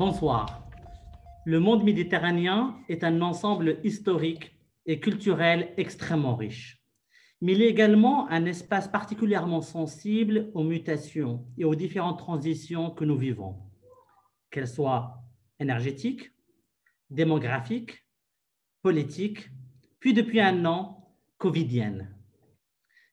Bonsoir. Le monde méditerranéen est un ensemble historique et culturel extrêmement riche. Mais il est également un espace particulièrement sensible aux mutations et aux différentes transitions que nous vivons, qu'elles soient énergétiques, démographiques, politiques, puis depuis un an, covidiennes.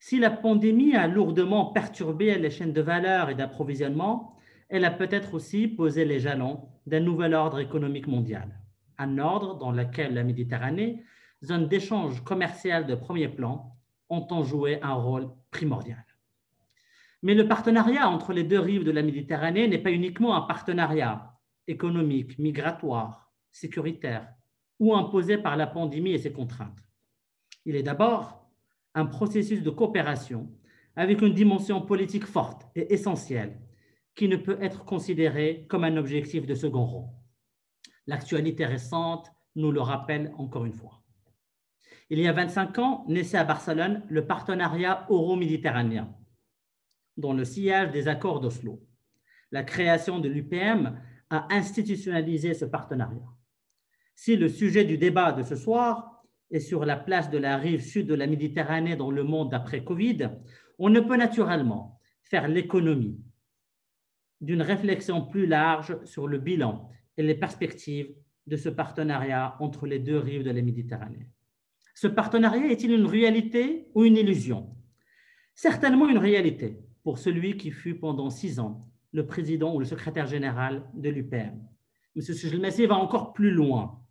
Si la pandémie a lourdement perturbé les chaînes de valeur et d'approvisionnement, elle a peut-être aussi posé les jalons d'un nouvel ordre économique mondial, un ordre dans lequel la Méditerranée, zone d'échange commercial de premier plan, entend jouer un rôle primordial. Mais le partenariat entre les deux rives de la Méditerranée n'est pas uniquement un partenariat économique, migratoire, sécuritaire ou imposé par la pandémie et ses contraintes. Il est d'abord un processus de coopération avec une dimension politique forte et essentielle qui ne peut être considéré comme un objectif de second rang. L'actualité récente nous le rappelle encore une fois. Il y a 25 ans, naissait à Barcelone le partenariat euro-méditerranéen, dans le sillage des accords d'Oslo. La création de l'UPM a institutionnalisé ce partenariat. Si le sujet du débat de ce soir est sur la place de la rive sud de la Méditerranée dans le monde d'après Covid, on ne peut naturellement faire l'économie d'une réflexion plus large sur le bilan et les perspectives de ce partenariat entre les deux rives de la Méditerranée. Ce partenariat est-il une réalité ou une illusion? Certainement une réalité pour celui qui fut pendant 6 ans le président ou le secrétaire général de l'UPM. M. Sejmelsi va encore plus loin.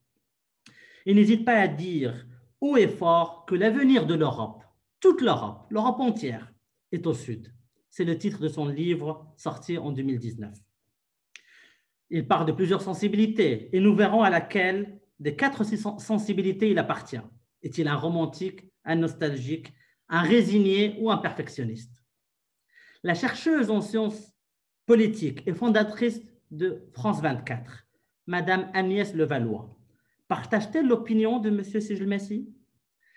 Il n'hésite pas à dire haut et fort que l'avenir de l'Europe, toute l'Europe, l'Europe entière, est au sud. C'est le titre de son livre sorti en 2019. Il parle de plusieurs sensibilités et nous verrons à laquelle des 4 sensibilités il appartient. Est-il un romantique, un nostalgique, un résigné ou un perfectionniste? La chercheuse en sciences politiques et fondatrice de France 24, Madame Agnès Levallois, partage-t-elle l'opinion de M. Sejmelsi?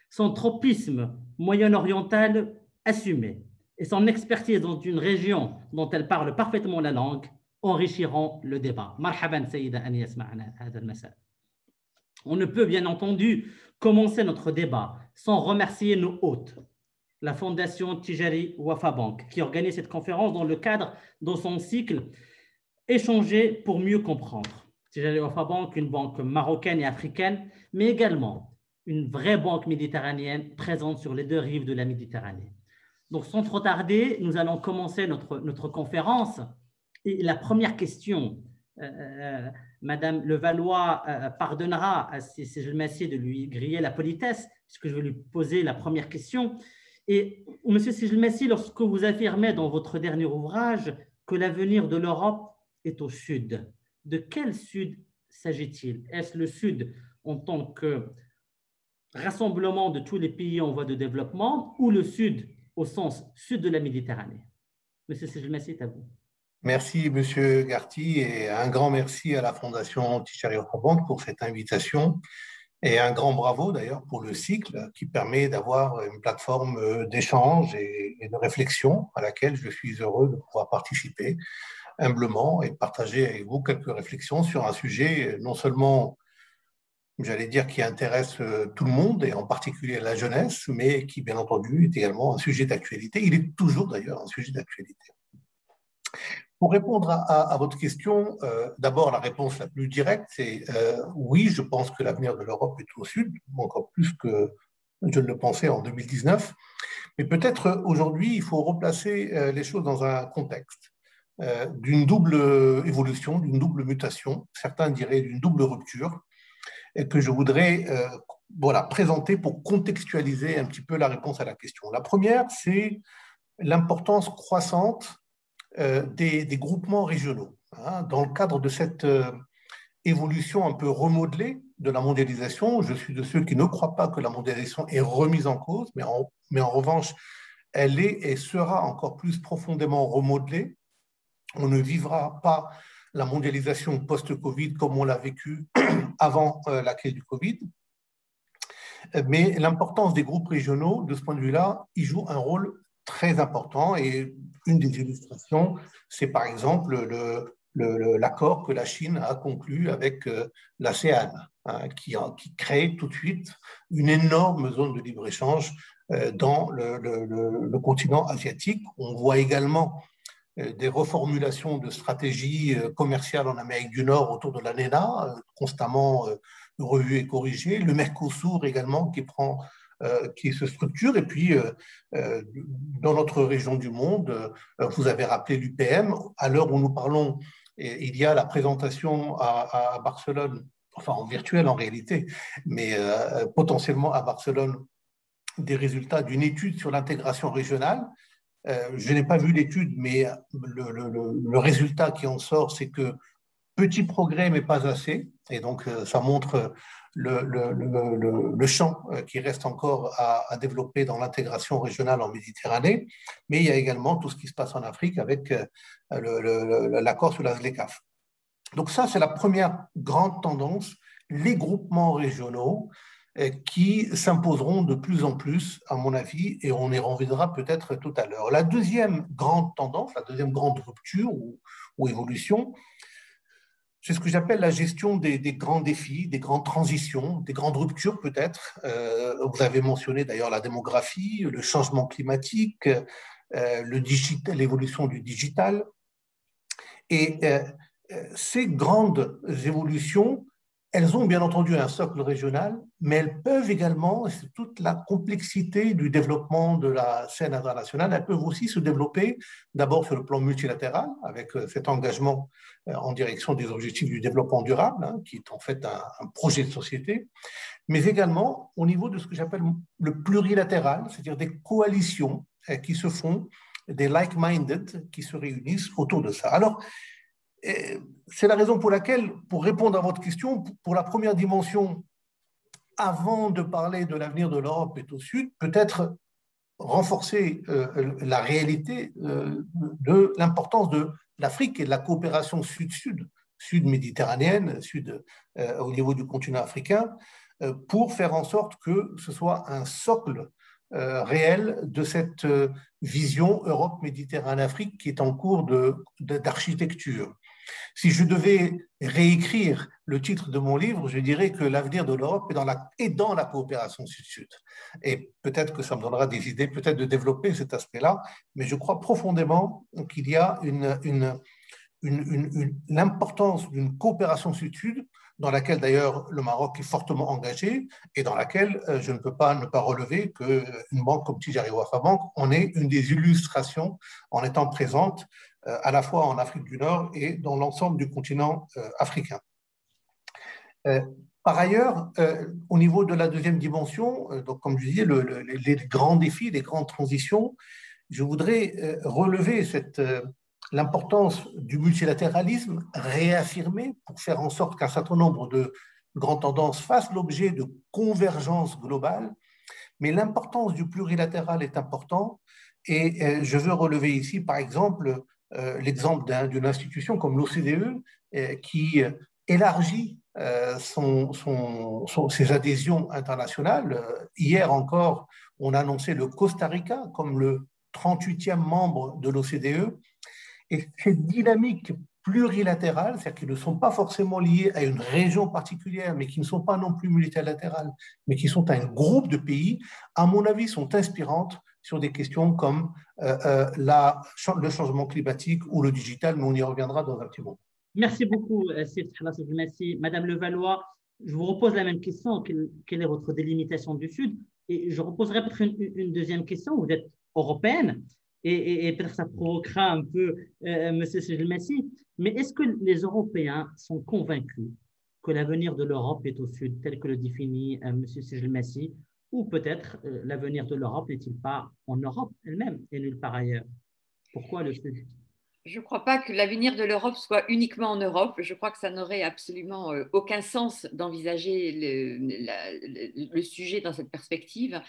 Son tropisme moyen-oriental assumé et son expertise dans une région dont elle parle parfaitement la langue enrichiront le débat. Marhaban, Sayyida Agnès, ma'ana hadha al-masa. On ne peut bien entendu commencer notre débat sans remercier nos hôtes, la Fondation Tijari Wafa Bank, qui organise cette conférence dans le cadre de son cycle Échanger pour mieux comprendre. Tijari Wafa Bank, une banque marocaine et africaine, mais également une vraie banque méditerranéenne présente sur les deux rives de la Méditerranée. Donc, sans trop tarder, nous allons commencer notre conférence. Et la première question, Madame Levallois pardonnera à Sejmelsi de lui griller la politesse, puisque je vais lui poser la première question. Et Monsieur Sejmelsi, lorsque vous affirmez dans votre dernier ouvrage que l'avenir de l'Europe est au sud, de quel sud s'agit-il? Est-ce le sud en tant que rassemblement de tous les pays en voie de développement ou le sud au sens sud de la Méditerranée? Monsieur Sejmelsi, c'est à vous. Merci, Monsieur Garty, et un grand merci à la Fondation Tijari Wafa Bank pour cette invitation. Et un grand bravo d'ailleurs pour le cycle qui permet d'avoir une plateforme d'échange et de réflexion à laquelle je suis heureux de pouvoir participer humblement et de partager avec vous quelques réflexions sur un sujet non seulement, j'allais dire, qui intéresse tout le monde et en particulier la jeunesse, mais qui bien entendu est également un sujet d'actualité. Il est toujours d'ailleurs un sujet d'actualité. Pour répondre à votre question, d'abord la réponse la plus directe, c'est oui, je pense que l'avenir de l'Europe est au sud, encore plus que je ne le pensais en 2019. Mais peut-être aujourd'hui, il faut replacer les choses dans un contexte d'une double évolution, d'une double mutation, certains diraient d'une double rupture, et que je voudrais présenter pour contextualiser un petit peu la réponse à la question. La première, c'est l'importance croissante des groupements régionaux. Dans le cadre de cette évolution un peu remodelée de la mondialisation, je suis de ceux qui ne croient pas que la mondialisation est remise en cause, mais en revanche, elle est et sera encore plus profondément remodelée. On ne vivra pas la mondialisation post-Covid comme on l'a vécu avant la crise du Covid. Mais l'importance des groupes régionaux, de ce point de vue-là, ils jouent un rôle très important et une des illustrations, c'est par exemple l'accord que la Chine a conclu avec l'ASEAN, hein, qui crée tout de suite une énorme zone de libre-échange dans le continent asiatique. On voit également des reformulations de stratégies commerciales en Amérique du Nord autour de l'ANENA, constamment revues et corrigées. Le Mercosur également qui se structure. Et puis, dans notre région du monde, vous avez rappelé l'UPM. À l'heure où nous parlons, il y a la présentation à Barcelone, enfin en virtuel en réalité, mais potentiellement à Barcelone, des résultats d'une étude sur l'intégration régionale. Je n'ai pas vu l'étude, mais le résultat qui en sort, c'est que petit progrès, mais pas assez. Et donc, ça montre le champ qui reste encore à développer dans l'intégration régionale en Méditerranée. Mais il y a également tout ce qui se passe en Afrique avec l'accord sur la ZLECAf. Donc ça, c'est la première grande tendance, les groupements régionaux qui s'imposeront de plus en plus, à mon avis, et on y reviendra peut-être tout à l'heure. La deuxième grande tendance, la deuxième grande rupture ou évolution, c'est ce que j'appelle la gestion des grands défis, des grandes transitions, des grandes ruptures peut-être. Vous avez mentionné d'ailleurs la démographie, le changement climatique, l'évolution du digital. Et ces grandes évolutions, elles ont bien entendu un socle régional, mais elles peuvent également, et c'est toute la complexité du développement de la scène internationale, elles peuvent aussi se développer d'abord sur le plan multilatéral, avec cet engagement en direction des objectifs du développement durable, hein, qui est en fait un projet de société, mais également au niveau de ce que j'appelle le plurilatéral, c'est-à-dire des coalitions qui se font, des like-minded qui se réunissent autour de ça. Alors, c'est la raison pour laquelle, pour répondre à votre question, pour la première dimension, avant de parler de l'avenir de l'Europe et au Sud, peut-être renforcer la réalité de l'importance de l'Afrique et de la coopération Sud-Sud, Sud-méditerranéenne, au niveau du continent africain, pour faire en sorte que ce soit un socle réel de cette vision Europe-Méditerranée-Afrique qui est en cours d'architecture. Si je devais réécrire le titre de mon livre, je dirais que l'avenir de l'Europe est dans la coopération Sud-Sud. Et peut-être que ça me donnera des idées, peut-être de développer cet aspect-là, mais je crois profondément qu'il y a l'importance d'une coopération Sud-Sud, dans laquelle d'ailleurs le Maroc est fortement engagé et dans laquelle je ne peux pas ne pas relever qu'une banque comme Tijari Wafa Bank en est une des illustrations en étant présente à la fois en Afrique du Nord et dans l'ensemble du continent africain. Par ailleurs, au niveau de la deuxième dimension, donc comme je disais, les grands défis, les grandes transitions, je voudrais relever l'importance du multilatéralisme réaffirmé pour faire en sorte qu'un certain nombre de grandes tendances fassent l'objet de convergences globales, mais l'importance du plurilatéral est importante et je veux relever ici, par exemple, l'exemple d'une institution comme l'OCDE qui élargit ses adhésions internationales. Hier encore, on a annoncé le Costa Rica comme le 38e membre de l'OCDE. Et ces dynamiques plurilatérales, c'est-à-dire qui ne sont pas forcément liées à une région particulière, mais qui ne sont pas non plus multilatérales, mais qui sont à un groupe de pays, à mon avis, sont inspirantes sur des questions comme le changement climatique ou le digital, mais on y reviendra dans un petit moment. Merci beaucoup, merci. Madame Levallois, je vous repose la même question. Quelle est votre délimitation du Sud? Et je reposerai peut-être une deuxième question. Vous êtes européenne et peut-être ça provoquera un peu Monsieur Sejmelsi. Mais est-ce que les Européens sont convaincus que l'avenir de l'Europe est au Sud, tel que le définit Monsieur Sejmelsi, ou peut-être l'avenir de l'Europe n'est-il pas en Europe elle-même et nulle part ailleurs? Pourquoi le Sud? Je ne crois pas que l'avenir de l'Europe soit uniquement en Europe. Je crois que ça n'aurait absolument aucun sens d'envisager le sujet dans cette perspective.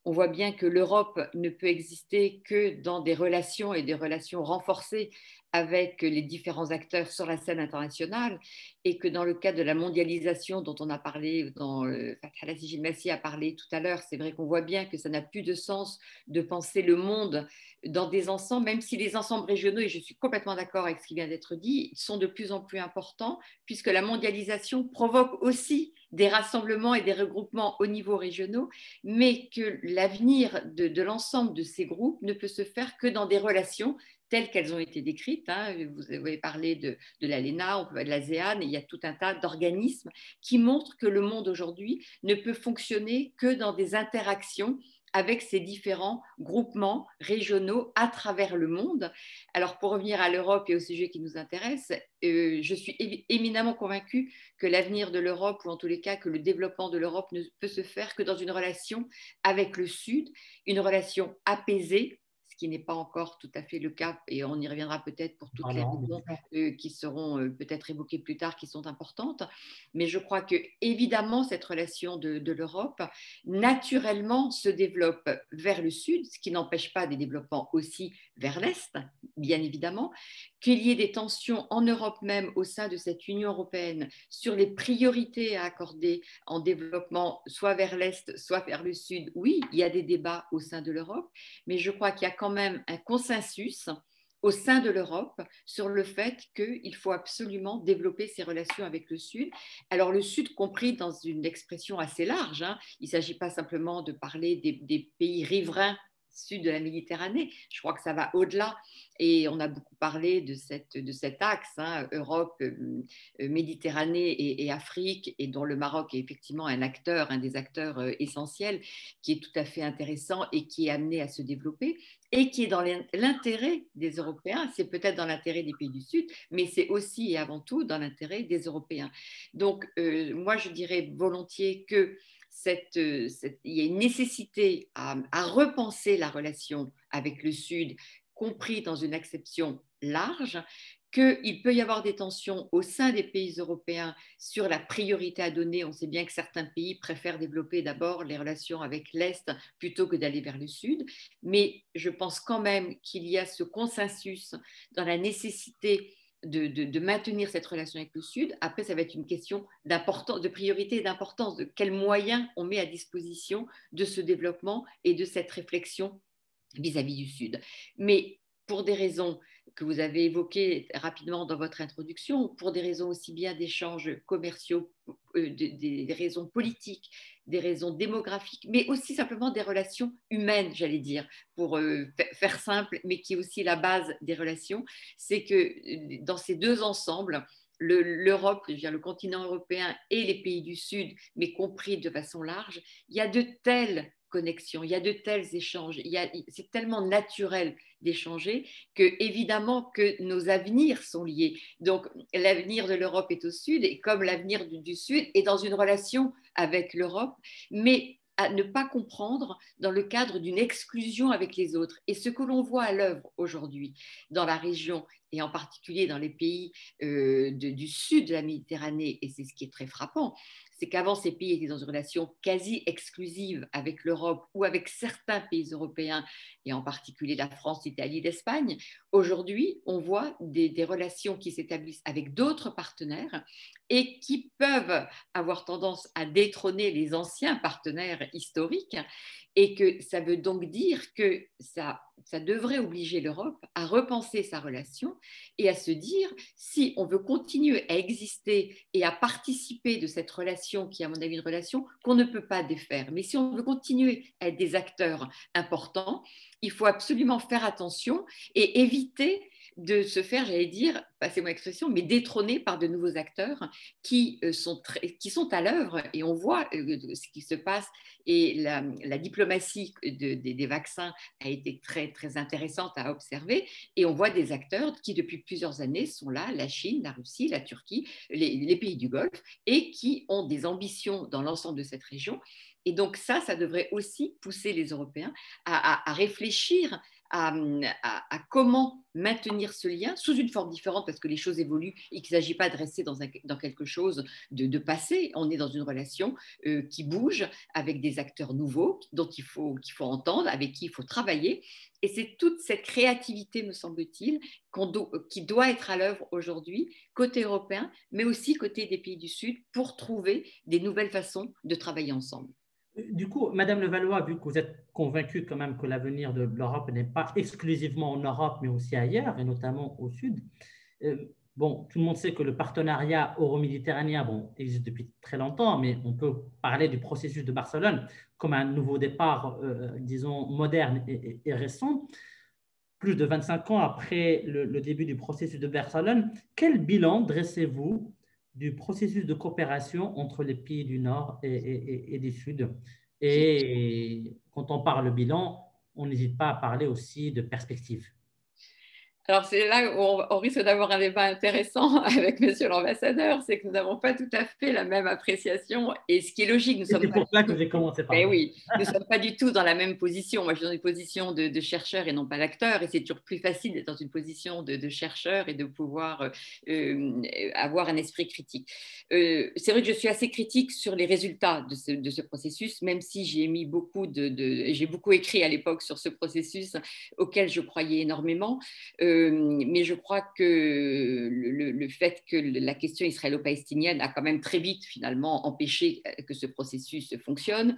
On voit bien que l'Europe ne peut exister que dans des relations et des relations renforcées avec les différents acteurs sur la scène internationale et que dans le cadre de la mondialisation dont on a parlé, dont Fatah Al-Massi a parlé tout à l'heure, c'est vrai qu'on voit bien que ça n'a plus de sens de penser le monde dans des ensembles, même si les ensembles régionaux, et je suis complètement d'accord avec ce qui vient d'être dit, sont de plus en plus importants puisque la mondialisation provoque aussi des rassemblements et des regroupements au niveau régionaux, mais que l'avenir de l'ensemble de ces groupes ne peut se faire que dans des relations telles qu'elles ont été décrites. Vous avez parlé de l'ALENA, on peut parler de l'ASEAN, et il y a tout un tas d'organismes qui montrent que le monde aujourd'hui ne peut fonctionner que dans des interactions avec ces différents groupements régionaux à travers le monde. Alors, pour revenir à l'Europe et au sujet qui nous intéresse, je suis éminemment convaincue que l'avenir de l'Europe, ou en tous les cas que le développement de l'Europe ne peut se faire que dans une relation avec le Sud, une relation apaisée, ce qui n'est pas encore tout à fait le cas, et on y reviendra peut-être pour toutes les raisons qui seront peut-être évoquées plus tard, qui sont importantes. Mais je crois que, évidemment, cette relation de l'Europe, naturellement, se développe vers le Sud, ce qui n'empêche pas des développements aussi vers l'Est, bien évidemment, qu'il y ait des tensions en Europe même au sein de cette Union européenne sur les priorités à accorder en développement, soit vers l'Est, soit vers le Sud. Oui, il y a des débats au sein de l'Europe, mais je crois qu'il y a quand même un consensus au sein de l'Europe sur le fait qu'il faut absolument développer ces relations avec le Sud. Alors le Sud compris dans une expression assez large, il ne s'agit pas simplement de parler des pays riverains sud de la Méditerranée, je crois que ça va au-delà et on a beaucoup parlé de cet axe, Europe, Méditerranée et Afrique, et dont le Maroc est effectivement un des acteurs essentiels, qui est tout à fait intéressant et qui est amené à se développer et qui est dans l'intérêt des Européens. C'est peut-être dans l'intérêt des pays du Sud, mais c'est aussi et avant tout dans l'intérêt des Européens. Donc, moi, je dirais volontiers que il y a une nécessité à repenser la relation avec le Sud, compris dans une acception large, qu'il peut y avoir des tensions au sein des pays européens sur la priorité à donner. On sait bien que certains pays préfèrent développer d'abord les relations avec l'Est plutôt que d'aller vers le Sud, mais je pense quand même qu'il y a ce consensus dans la nécessité de maintenir cette relation avec le Sud. Après, ça va être une question de priorité et d'importance, de quels moyens on met à disposition de ce développement et de cette réflexion vis-à-vis du Sud. Mais pour des raisons que vous avez évoquées rapidement dans votre introduction, pour des raisons aussi bien d'échanges commerciaux, des raisons politiques, des raisons démographiques, mais aussi simplement des relations humaines, j'allais dire, pour faire simple, mais qui est aussi la base des relations, c'est que dans ces deux ensembles, l'Europe, le continent européen et les pays du Sud, mais compris de façon large, il y a de telles connexions, il y a de tels échanges, c'est tellement naturel d'échanger que évidemment que nos avenirs sont liés. Donc l'avenir de l'Europe est au Sud et comme l'avenir du Sud est dans une relation avec l'Europe, mais à ne pas comprendre dans le cadre d'une exclusion avec les autres. Et ce que l'on voit à l'œuvre aujourd'hui dans la région et en particulier dans les pays du sud de la Méditerranée, et c'est ce qui est très frappant, c'est qu'avant ces pays étaient dans une relation quasi exclusive avec l'Europe ou avec certains pays européens, et en particulier la France, l'Italie, l'Espagne. Aujourd'hui, on voit des relations qui s'établissent avec d'autres partenaires et qui peuvent avoir tendance à détrôner les anciens partenaires historiques, et que ça veut donc dire que ça devrait obliger l'Europe à repenser sa relation et à se dire, si on veut continuer à exister et à participer de cette relation qui est à mon avis une relation qu'on ne peut pas défaire, mais si on veut continuer à être des acteurs importants, il faut absolument faire attention et éviter de se faire, j'allais dire, passez mon expression, mais détrôner par de nouveaux acteurs qui sont à l'œuvre, et on voit ce qui se passe, et la diplomatie des vaccins a été très, très intéressante à observer, et on voit des acteurs qui depuis plusieurs années sont là, la Chine, la Russie, la Turquie, les pays du Golfe, et qui ont des ambitions dans l'ensemble de cette région. Et donc ça devrait aussi pousser les Européens à réfléchir à comment maintenir ce lien sous une forme différente parce que les choses évoluent et qu'il ne s'agit pas de rester dans quelque chose de passé. On est dans une relation qui bouge avec des acteurs nouveaux qu'il faut entendre, avec qui il faut travailler. Et c'est toute cette créativité, me semble-t-il, qui doit être à l'œuvre aujourd'hui, côté européen, mais aussi côté des pays du Sud, pour trouver des nouvelles façons de travailler ensemble. Du coup, Madame Levallois, vu que vous êtes convaincue quand même que l'avenir de l'Europe n'est pas exclusivement en Europe, mais aussi ailleurs, et notamment au Sud, bon, tout le monde sait que le partenariat euro-méditerranéen existe depuis très longtemps, mais on peut parler du processus de Barcelone comme un nouveau départ, disons, moderne et récent. Plus de 25 ans après le début du processus de Barcelone, quel bilan dressez-vous du processus de coopération entre les pays du Nord et du Sud? Et quand on parle de bilan, on n'hésite pas à parler aussi de perspective. Alors, c'est là où on risque d'avoir un débat intéressant avec Monsieur l'ambassadeur, c'est que nous n'avons pas tout à fait la même appréciation, et ce qui est logique, nous sommes C'est pour ça que j'ai commencé par mais là. oui, nous ne sommes pas du tout dans la même position. Moi, je suis dans une position de chercheur et non pas d'acteur, et c'est toujours plus facile d'être dans une position de chercheur et de pouvoir avoir un esprit critique. C'est vrai que je suis assez critique sur les résultats de ce processus, même si j'ai mis j'ai beaucoup écrit à l'époque sur ce processus auquel je croyais énormément. Mais je crois que le fait que la question israélo-palestinienne a quand même très vite finalement empêché que ce processus fonctionne,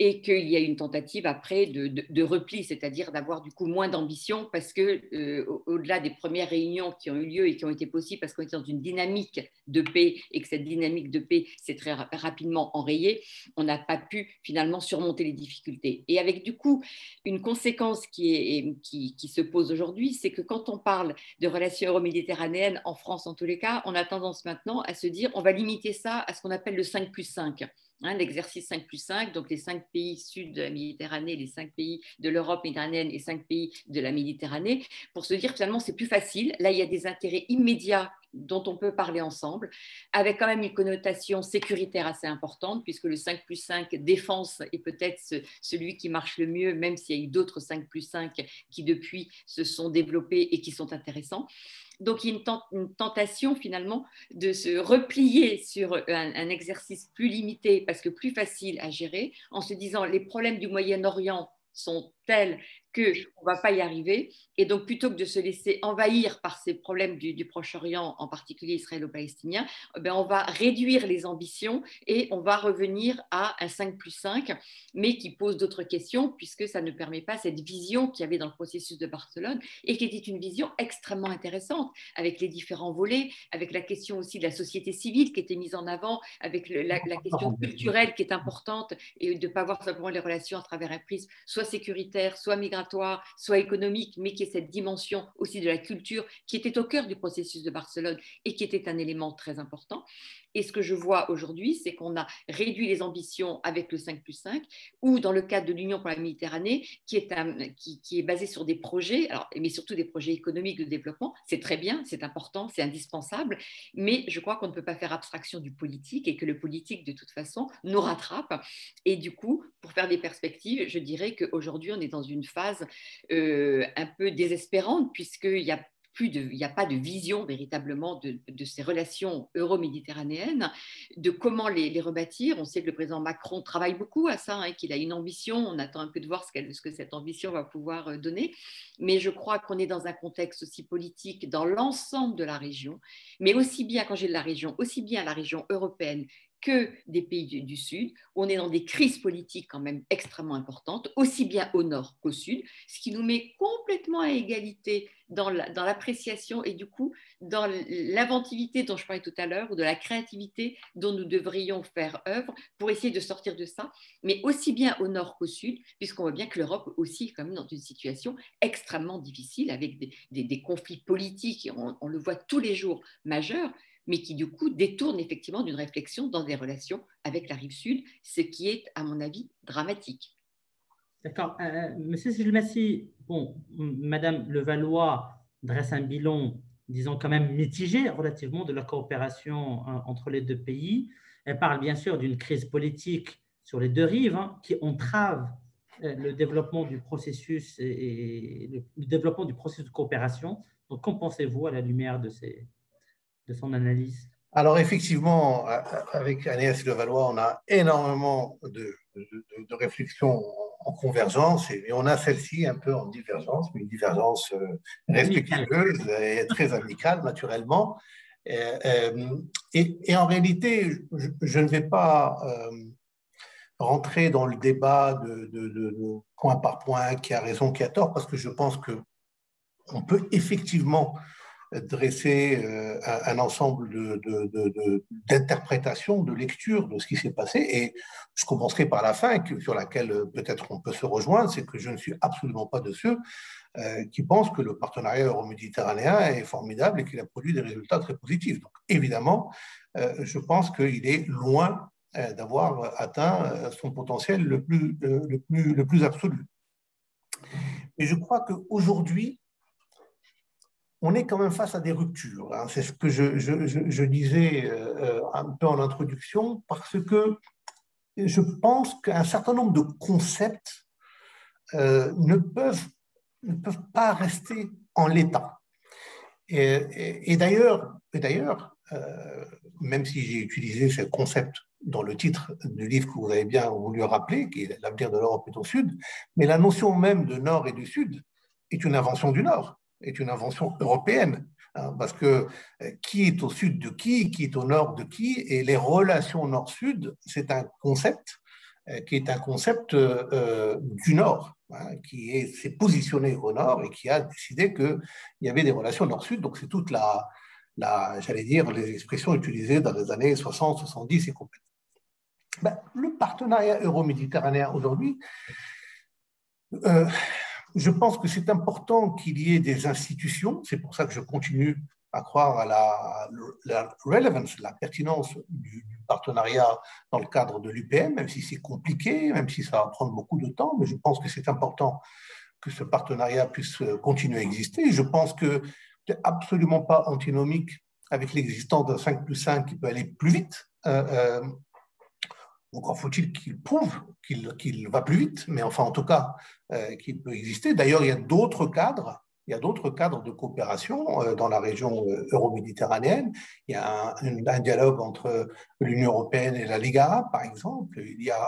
et qu'il y a une tentative après de repli, c'est-à-dire d'avoir du coup moins d'ambition parce que au-delà des premières réunions qui ont eu lieu et qui ont été possibles parce qu'on était dans une dynamique de paix et que cette dynamique de paix s'est très rapidement enrayée, on n'a pas pu finalement surmonter les difficultés. Et avec du coup une conséquence qui se pose aujourd'hui, c'est que quand on parle de relations euro-méditerranéennes, en France en tous les cas, on a tendance maintenant à se dire on va limiter ça à ce qu'on appelle le 5+5. L'exercice 5+5, donc les 5 pays sud de la Méditerranée, les 5 pays de l'Europe méditerranéenne et 5 pays de la Méditerranée, pour se dire finalement c'est plus facile. Là, il y a des intérêts immédiats dont on peut parler ensemble, avec quand même une connotation sécuritaire assez importante, puisque le 5+5 défense est peut-être celui qui marche le mieux, même s'il y a eu d'autres 5+5 qui depuis se sont développés et qui sont intéressants. Donc, il y a une tentation finalement de se replier sur un exercice plus limité parce que plus facile à gérer, en se disant les problèmes du Moyen-Orient sont tels qu'on ne va pas y arriver. Et donc, plutôt que de se laisser envahir par ces problèmes du Proche-Orient, en particulier israélo-palestinien, on va réduire les ambitions et on va revenir à un 5+5, mais qui pose d'autres questions, puisque ça ne permet pas cette vision qu'il y avait dans le processus de Barcelone et qui était une vision extrêmement intéressante, avec les différents volets, avec la question aussi de la société civile qui était mise en avant, avec la question culturelle qui est importante, et de ne pas voir simplement les relations à travers un prisme soit sécuritaire, soit migratoire, soit économique, mais qui est cette dimension aussi de la culture qui était au cœur du processus de Barcelone et qui était un élément très important. Et ce que je vois aujourd'hui, c'est qu'on a réduit les ambitions avec le 5+5, ou dans le cadre de l'Union pour la Méditerranée, qui est basé sur des projets, mais surtout des projets économiques de développement. C'est très bien, c'est important, c'est indispensable, mais je crois qu'on ne peut pas faire abstraction du politique et que le politique, de toute façon, nous rattrape. Et du coup, pour faire des perspectives, je dirais qu'aujourd'hui, on est dans une phase un peu désespérante, puisqu'il y a il n'y a pas de vision véritablement de ces relations euro-méditerranéennes, de comment les rebâtir. On sait que le président Macron travaille beaucoup à ça, qu'il a une ambition. On attend un peu de voir ce que cette ambition va pouvoir donner. Mais je crois qu'on est dans un contexte aussi politique dans l'ensemble de la région, mais aussi bien, quand j'ai de la région, aussi bien la région européenne que des pays du Sud. On est dans des crises politiques quand même extrêmement importantes, aussi bien au nord qu'au sud, ce qui nous met complètement à égalité dans l'appréciation et du coup dans l'inventivité dont je parlais tout à l'heure, ou de la créativité dont nous devrions faire œuvre pour essayer de sortir de ça, mais aussi bien au nord qu'au sud, puisqu'on voit bien que l'Europe aussi est quand même dans une situation extrêmement difficile avec des conflits politiques, on le voit tous les jours, majeurs, mais qui du coup détourne effectivement d'une réflexion dans des relations avec la rive sud, ce qui est, à mon avis, dramatique. D'accord. Monsieur Silmassi, bon, Madame Levallois dresse un bilan, disons quand même mitigé relativement de la coopération entre les deux pays. Elle parle bien sûr d'une crise politique sur les deux rives qui entrave le développement du processus et le développement du processus de coopération. Donc, qu'en pensez-vous à la lumière de son analyse? Alors effectivement, avec Agnès Levallois, on a énormément de réflexions en convergence et on a celle-ci un peu en divergence, mais une divergence respectueuse et très amicale naturellement. Et en réalité, je ne vais pas rentrer dans le débat de point par point, qui a raison, qui a tort, parce que je pense qu'on peut effectivement dresser un ensemble d'interprétations, de lectures de ce qui s'est passé. Et je commencerai par la fin, sur laquelle peut-être on peut se rejoindre, c'est que je ne suis absolument pas de ceux qui pensent que le partenariat euro-méditerranéen est formidable et qu'il a produit des résultats très positifs. Donc évidemment, je pense qu'il est loin d'avoir atteint son potentiel le plus absolu. Et je crois qu'aujourd'hui, on est quand même face à des ruptures. Hein. C'est ce que je disais un peu en introduction, parce que je pense qu'un certain nombre de concepts ne peuvent pas rester en l'état. Et d'ailleurs, même si j'ai utilisé ce concept dans le titre du livre que vous avez bien voulu rappeler, qui est L'avenir de l'Europe est au Sud, mais la notion même de Nord et du Sud est une invention du Nord, est une invention européenne, hein, parce que qui est au sud de qui est au nord de qui, et les relations Nord-Sud, c'est un concept qui est un concept du Nord, hein, qui s'est positionné au Nord et qui a décidé qu'il y avait des relations Nord-Sud. Donc c'est toute j'allais dire, les expressions utilisées dans les années 60, 70 et compagnie. Ben, le partenariat euro-méditerranéen aujourd'hui, je pense que c'est important qu'il y ait des institutions. C'est pour ça que je continue à croire à la relevance, la pertinence du partenariat dans le cadre de l'UPM, même si c'est compliqué, même si ça va prendre beaucoup de temps, mais je pense que c'est important que ce partenariat puisse continuer à exister. Je pense que ce n'est absolument pas antinomique avec l'existence d'un 5+5 qui peut aller plus vite. Encore faut-il qu'il prouve qu'il va plus vite, mais enfin, en tout cas, qu'il peut exister. D'ailleurs, il y a d'autres cadres de coopération dans la région euro-méditerranéenne. Il y a un dialogue entre l'Union européenne et la Ligue arabe, par exemple. Il y a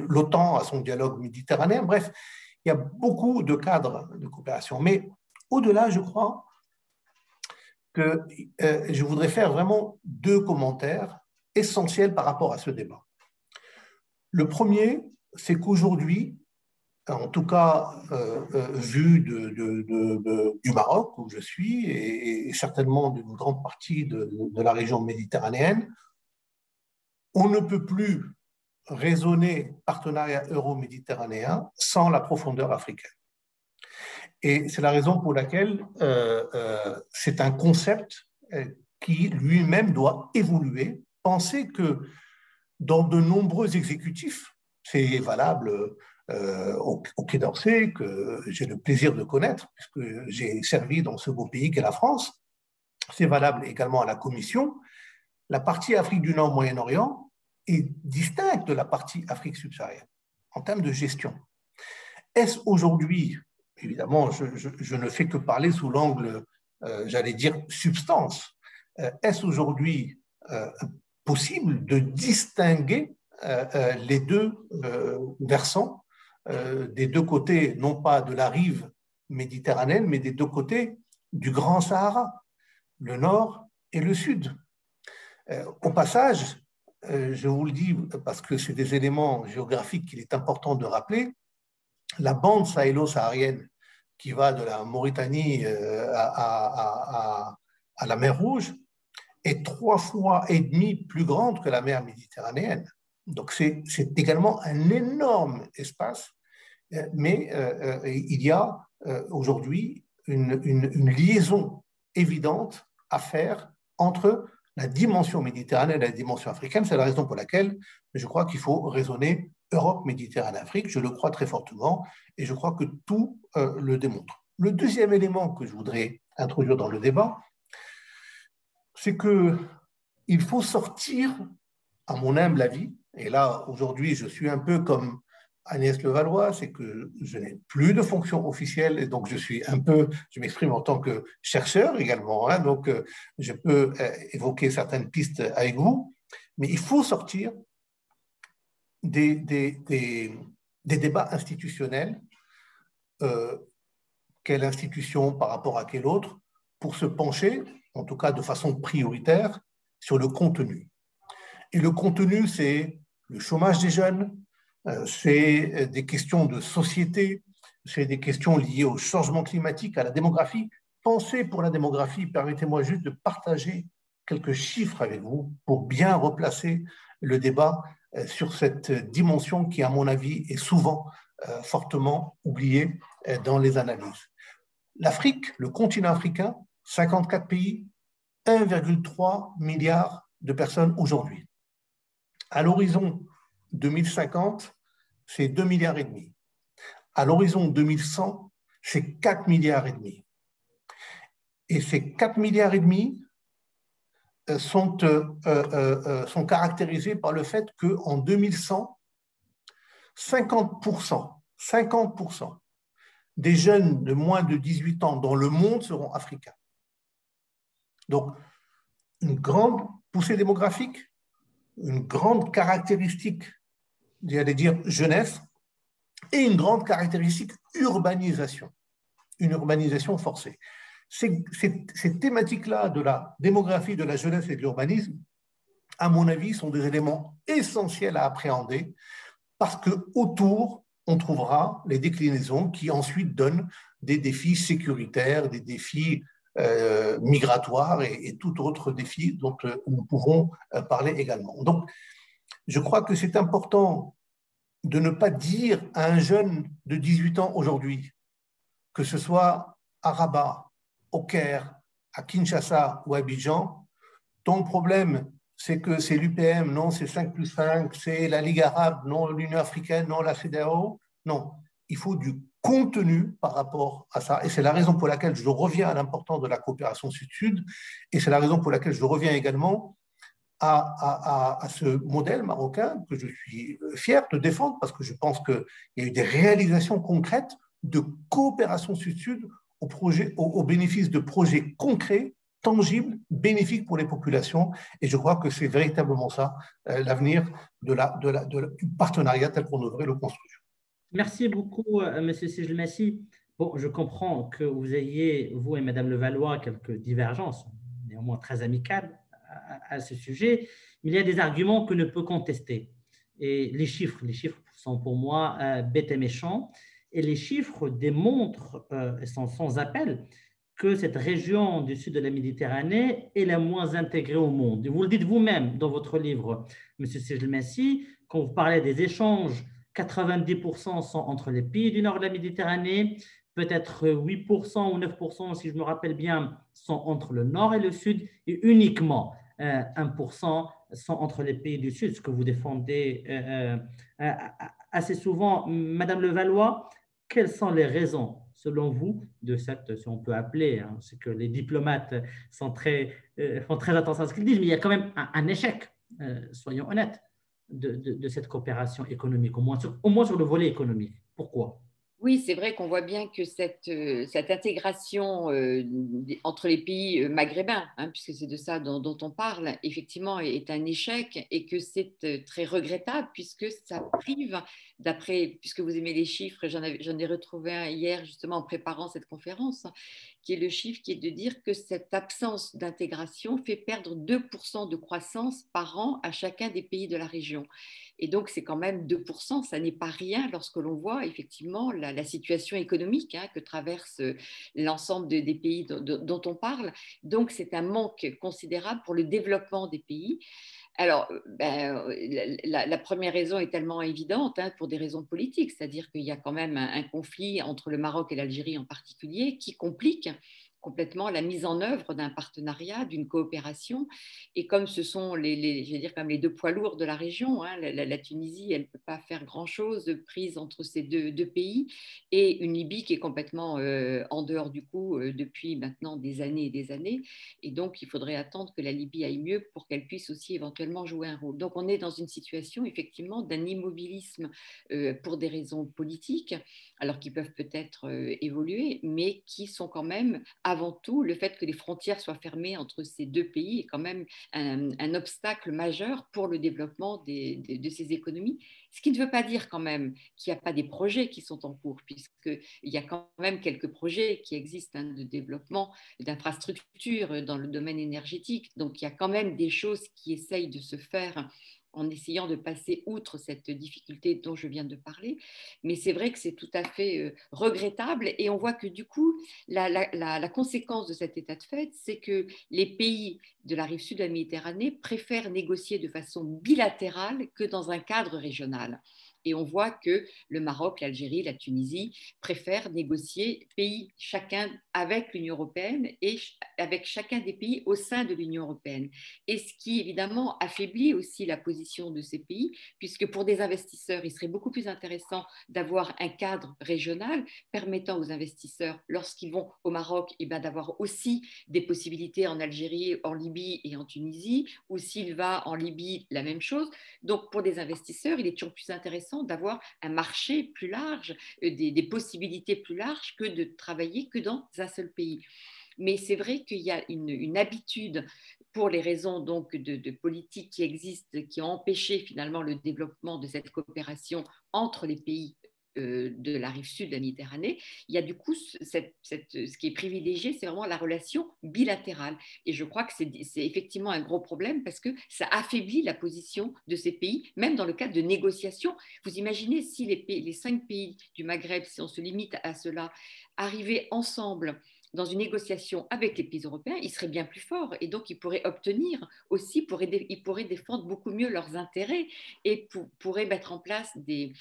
l'OTAN a son dialogue méditerranéen. Bref, il y a beaucoup de cadres de coopération. Mais au-delà, je crois que je voudrais faire vraiment deux commentaires essentiels par rapport à ce débat. Le premier, c'est qu'aujourd'hui, en tout cas vu du Maroc où je suis et certainement d'une grande partie de la région méditerranéenne, on ne peut plus raisonner partenariat euro-méditerranéen sans la profondeur africaine. Et c'est la raison pour laquelle c'est un concept qui lui-même doit évoluer. Penser que dans de nombreux exécutifs, c'est valable au Quai d'Orsay, que j'ai le plaisir de connaître, puisque j'ai servi dans ce beau pays qu'est la France, c'est valable également à la Commission, la partie Afrique du Nord, Moyen-Orient est distincte de la partie Afrique subsaharienne en termes de gestion. Est-ce aujourd'hui, évidemment, je ne fais que parler sous l'angle, j'allais dire, substance, est-ce aujourd'hui possible de distinguer les deux versants des deux côtés, non pas de la rive méditerranéenne, mais des deux côtés du Grand Sahara, le nord et le sud. Au passage, je vous le dis parce que c'est des éléments géographiques qu'il est important de rappeler, la bande sahélo-saharienne qui va de la Mauritanie à la mer Rouge est 3,5 fois plus grande que la mer Méditerranéenne. Donc c'est également un énorme espace, mais il y a aujourd'hui une liaison évidente à faire entre la dimension méditerranéenne et la dimension africaine. C'est la raison pour laquelle je crois qu'il faut raisonner Europe, Méditerranée, Afrique. Je le crois très fortement et je crois que tout le démontre. Le deuxième élément que je voudrais introduire dans le débat, c'est qu'il faut sortir, à mon humble avis, et là aujourd'hui je suis un peu comme Agnès Levallois, c'est que je n'ai plus de fonction officielle et donc je m'exprime en tant que chercheur également, hein, donc je peux évoquer certaines pistes avec vous, mais il faut sortir des, des, des, des débats institutionnels, quelle institution par rapport à quelle autre, pour se pencher, en tout cas de façon prioritaire, sur le contenu. Et le contenu, c'est le chômage des jeunes, c'est des questions de société, c'est des questions liées au changement climatique, à la démographie. Pensez pour la démographie, permettez-moi juste de partager quelques chiffres avec vous pour bien replacer le débat sur cette dimension qui, à mon avis, est souvent fortement oubliée dans les analyses. L'Afrique, le continent africain, 54 pays, 1,3 milliard de personnes aujourd'hui. À l'horizon 2050, c'est 2 milliards et demi. À l'horizon 2100, c'est 4 milliards et demi. Et ces 4 milliards et demi sont caractérisés par le fait qu'en 2100, 50% des jeunes de moins de 18 ans dans le monde seront africains. Donc, une grande poussée démographique, une grande caractéristique, j'allais dire jeunesse, et une grande caractéristique urbanisation, une urbanisation forcée. Ces thématiques-là de la démographie, de la jeunesse et de l'urbanisme, à mon avis, sont des éléments essentiels à appréhender parce qu'autour, on trouvera les déclinaisons qui ensuite donnent des défis sécuritaires, des défis migratoires et tout autre défi dont nous pouvons parler également. Donc, je crois que c'est important de ne pas dire à un jeune de 18 ans aujourd'hui, que ce soit à Rabat, au Caire, à Kinshasa ou à Abidjan, ton problème, c'est que c'est l'UPM, non, c'est 5+5, c'est la Ligue arabe, non, l'Union africaine, non, la CEDEAO. Non, il faut du contenu par rapport à ça. Et c'est la raison pour laquelle je reviens à l'importance de la coopération Sud-Sud. Et c'est la raison pour laquelle je reviens également à ce modèle marocain que je suis fier de défendre parce que je pense qu'il y a eu des réalisations concrètes de coopération Sud-Sud au bénéfice de projets concrets, tangibles, bénéfiques pour les populations. Et je crois que c'est véritablement ça l'avenir du partenariat tel qu'on devrait le construire. Merci beaucoup, M. Sijilmassi. Bon, je comprends que vous ayez, vous et Mme Levallois, quelques divergences, néanmoins très amicales, à ce sujet, mais il y a des arguments que ne peut contester. Et les chiffres sont pour moi bêtes et méchants. Et les chiffres démontrent, et sont sans appel, que cette région du sud de la Méditerranée est la moins intégrée au monde. Et vous le dites vous-même dans votre livre, M. Sijilmassi, quand vous parlez des échanges, 90% sont entre les pays du nord de la Méditerranée, peut-être 8% ou 9%, si je me rappelle bien, sont entre le nord et le sud, et uniquement 1% sont entre les pays du sud, ce que vous défendez assez souvent. Madame Levallois, quelles sont les raisons, selon vous, de cette, si on peut appeler, hein, c'est que les diplomates font très attention à ce qu'ils disent, mais il y a quand même un échec, soyons honnêtes, de cette coopération économique, au moins sur le volet économique. Pourquoi? Oui, c'est vrai qu'on voit bien que cette intégration entre les pays maghrébins, hein, puisque c'est de ça dont on parle, effectivement, est un échec et que c'est très regrettable puisque ça prive, puisque vous aimez les chiffres, j'en ai retrouvé un hier justement en préparant cette conférence, qui est le chiffre qui est de dire que cette absence d'intégration fait perdre 2% de croissance par an à chacun des pays de la région. Et donc, c'est quand même 2%, ça n'est pas rien lorsque l'on voit effectivement la situation économique que traverse l'ensemble des pays dont on parle. Donc, c'est un manque considérable pour le développement des pays. Alors, la première raison est tellement évidente pour des raisons politiques, c'est-à-dire qu'il y a quand même un conflit entre le Maroc et l'Algérie en particulier qui complique complètement la mise en œuvre d'un partenariat, d'une coopération. Et comme ce sont je vais dire, comme les deux poids lourds de la région, hein, la Tunisie, elle ne peut pas faire grand-chose prise entre ces deux pays, et une Libye qui est complètement en dehors du coup depuis maintenant des années et des années. Et donc, il faudrait attendre que la Libye aille mieux pour qu'elle puisse aussi éventuellement jouer un rôle. Donc, on est dans une situation effectivement d'un immobilisme pour des raisons politiques, alors qui peuvent peut-être évoluer, mais qui sont quand même avant tout, le fait que les frontières soient fermées entre ces deux pays est quand même un obstacle majeur pour le développement de ces économies. Ce qui ne veut pas dire quand même qu'il n'y a pas des projets qui sont en cours, puisqu'il y a quand même quelques projets qui existent hein, de développement d'infrastructures dans le domaine énergétique. Donc il y a quand même des choses qui essayent de se faire en essayant de passer outre cette difficulté dont je viens de parler. Mais c'est vrai que c'est tout à fait regrettable, et on voit que du coup, la conséquence de cet état de fait, c'est que les pays de la rive sud de la Méditerranée préfèrent négocier de façon bilatérale que dans un cadre régional. Et on voit que le Maroc, l'Algérie, la Tunisie préfèrent négocier pays chacun avec l'Union européenne et avec chacun des pays au sein de l'Union européenne. Et ce qui évidemment affaiblit aussi la position de ces pays, puisque pour des investisseurs, il serait beaucoup plus intéressant d'avoir un cadre régional permettant aux investisseurs, lorsqu'ils vont au Maroc, eh bien, d'avoir aussi des possibilités en Algérie, en Libye et en Tunisie, ou s'il va en Libye, la même chose. Donc pour des investisseurs, il est toujours plus intéressant d'avoir un marché plus large, des possibilités plus larges que de travailler que dans un seul pays. Mais c'est vrai qu'il y a une habitude pour les raisons donc de politique qui existent, qui ont empêché finalement le développement de cette coopération entre les pays de la rive sud de la Méditerranée. Il y a du coup ce qui est privilégié, c'est vraiment la relation bilatérale. Et je crois que c'est effectivement un gros problème parce que ça affaiblit la position de ces pays, même dans le cadre de négociations. Vous imaginez si les 5 pays du Maghreb, si on se limite à cela, arrivaient ensemble dans une négociation avec les pays européens, ils seraient bien plus forts et donc ils pourraient obtenir aussi, ils pourraient défendre beaucoup mieux leurs intérêts et pourraient mettre en place des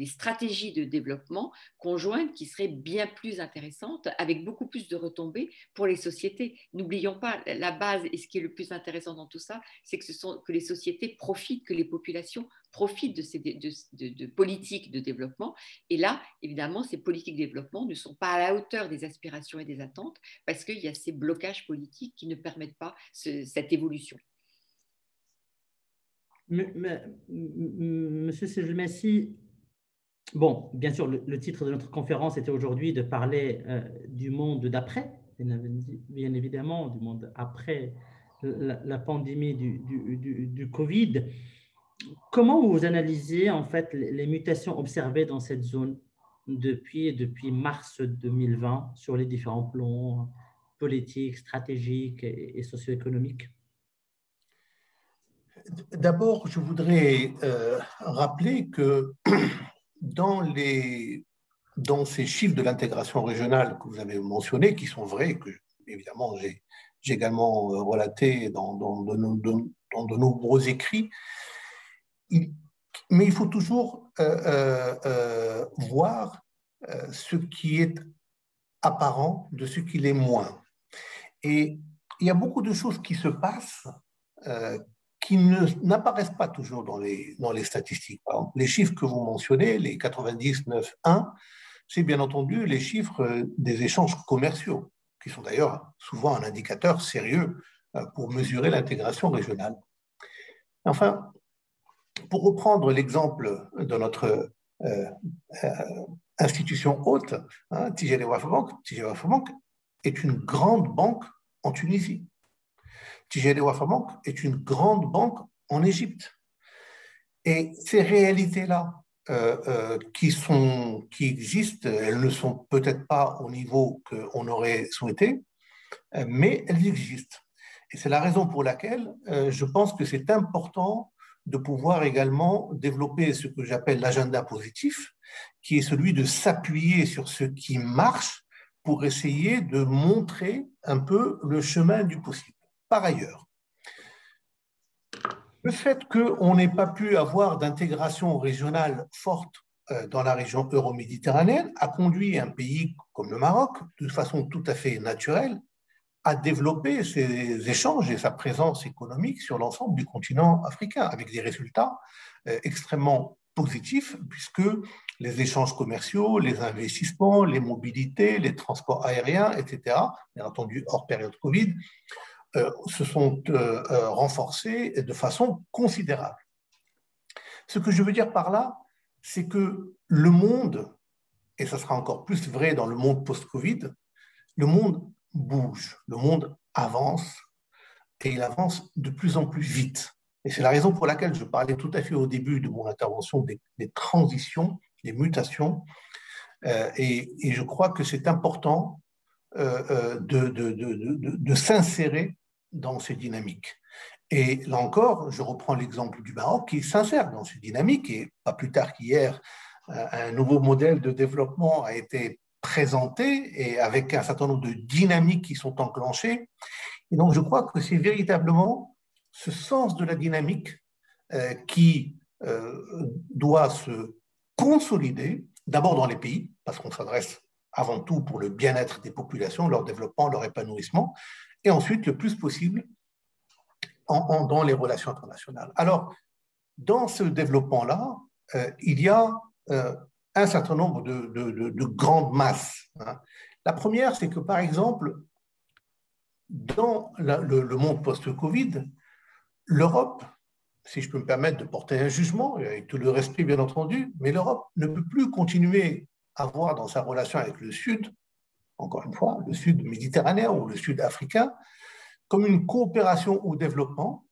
stratégies de développement conjointes qui seraient bien plus intéressantes, avec beaucoup plus de retombées pour les sociétés. N'oublions pas, la base et ce qui est le plus intéressant dans tout ça, c'est que les sociétés profitent, que les populations profitent de politiques de développement. Et là, évidemment, ces politiques de développement ne sont pas à la hauteur des aspirations et des attentes parce qu'il y a ces blocages politiques qui ne permettent pas cette évolution. Monsieur Selmessi, bon, bien sûr, le titre de notre conférence était aujourd'hui de parler du monde d'après, bien évidemment, du monde après la pandémie du Covid. Comment vous analysez en fait les mutations observées dans cette zone depuis mars 2020 sur les différents plans politiques, stratégiques et socio-économiques? D'abord, je voudrais rappeler que dans ces chiffres de l'intégration régionale que vous avez mentionnés, qui sont vrais, que évidemment j'ai également relaté dans de nombreux écrits, mais il faut toujours voir ce qui est apparent de ce qui l'est moins. Et il y a beaucoup de choses qui se passent qui n'apparaissent pas toujours dans les statistiques. Par exemple, les chiffres que vous mentionnez, les 99,1, c'est bien entendu les chiffres des échanges commerciaux, qui sont d'ailleurs souvent un indicateur sérieux pour mesurer l'intégration régionale. Enfin, pour reprendre l'exemple de notre institution hôte, Tijari Wafa Bank est une grande banque en Tunisie. Tijari Wafa Bank est une grande banque en Égypte. Et ces réalités-là qui existent, elles ne sont peut-être pas au niveau qu'on aurait souhaité, mais elles existent. Et c'est la raison pour laquelle je pense que c'est important de pouvoir également développer ce que j'appelle l'agenda positif, qui est celui de s'appuyer sur ce qui marche pour essayer de montrer un peu le chemin du possible. Par ailleurs, le fait qu'on n'ait pas pu avoir d'intégration régionale forte dans la région euro-méditerranéenne a conduit un pays comme le Maroc, de façon tout à fait naturelle, à développer ses échanges et sa présence économique sur l'ensemble du continent africain, avec des résultats extrêmement positifs, puisque les échanges commerciaux, les investissements, les mobilités, les transports aériens, etc., bien entendu hors période Covid, se sont renforcés de façon considérable. Ce que je veux dire par là, c'est que le monde, et ça sera encore plus vrai dans le monde post-Covid, le monde bouge, le monde avance, et il avance de plus en plus vite. Et c'est la raison pour laquelle je parlais tout à fait au début de mon intervention des transitions, des mutations, et je crois que c'est important de s'insérer dans ces dynamiques. Et là encore, je reprends l'exemple du Maroc qui s'insère dans ces dynamiques, et pas plus tard qu'hier, un nouveau modèle de développement a été présenté et avec un certain nombre de dynamiques qui sont enclenchées. Et donc, je crois que c'est véritablement ce sens de la dynamique qui doit se consolider, d'abord dans les pays, parce qu'on s'adresse avant tout pour le bien-être des populations, leur développement, leur épanouissement, et ensuite, le plus possible, dans les relations internationales. Alors, dans ce développement-là, il y a un certain nombre de grandes masses. Hein. La première, c'est que, par exemple, dans le monde post-Covid, l'Europe, si je peux me permettre de porter un jugement, avec tout le respect bien entendu, mais l'Europe ne peut plus continuer à avoir dans sa relation avec le Sud, encore une fois, le Sud méditerranéen ou le Sud africain, comme une coopération au développement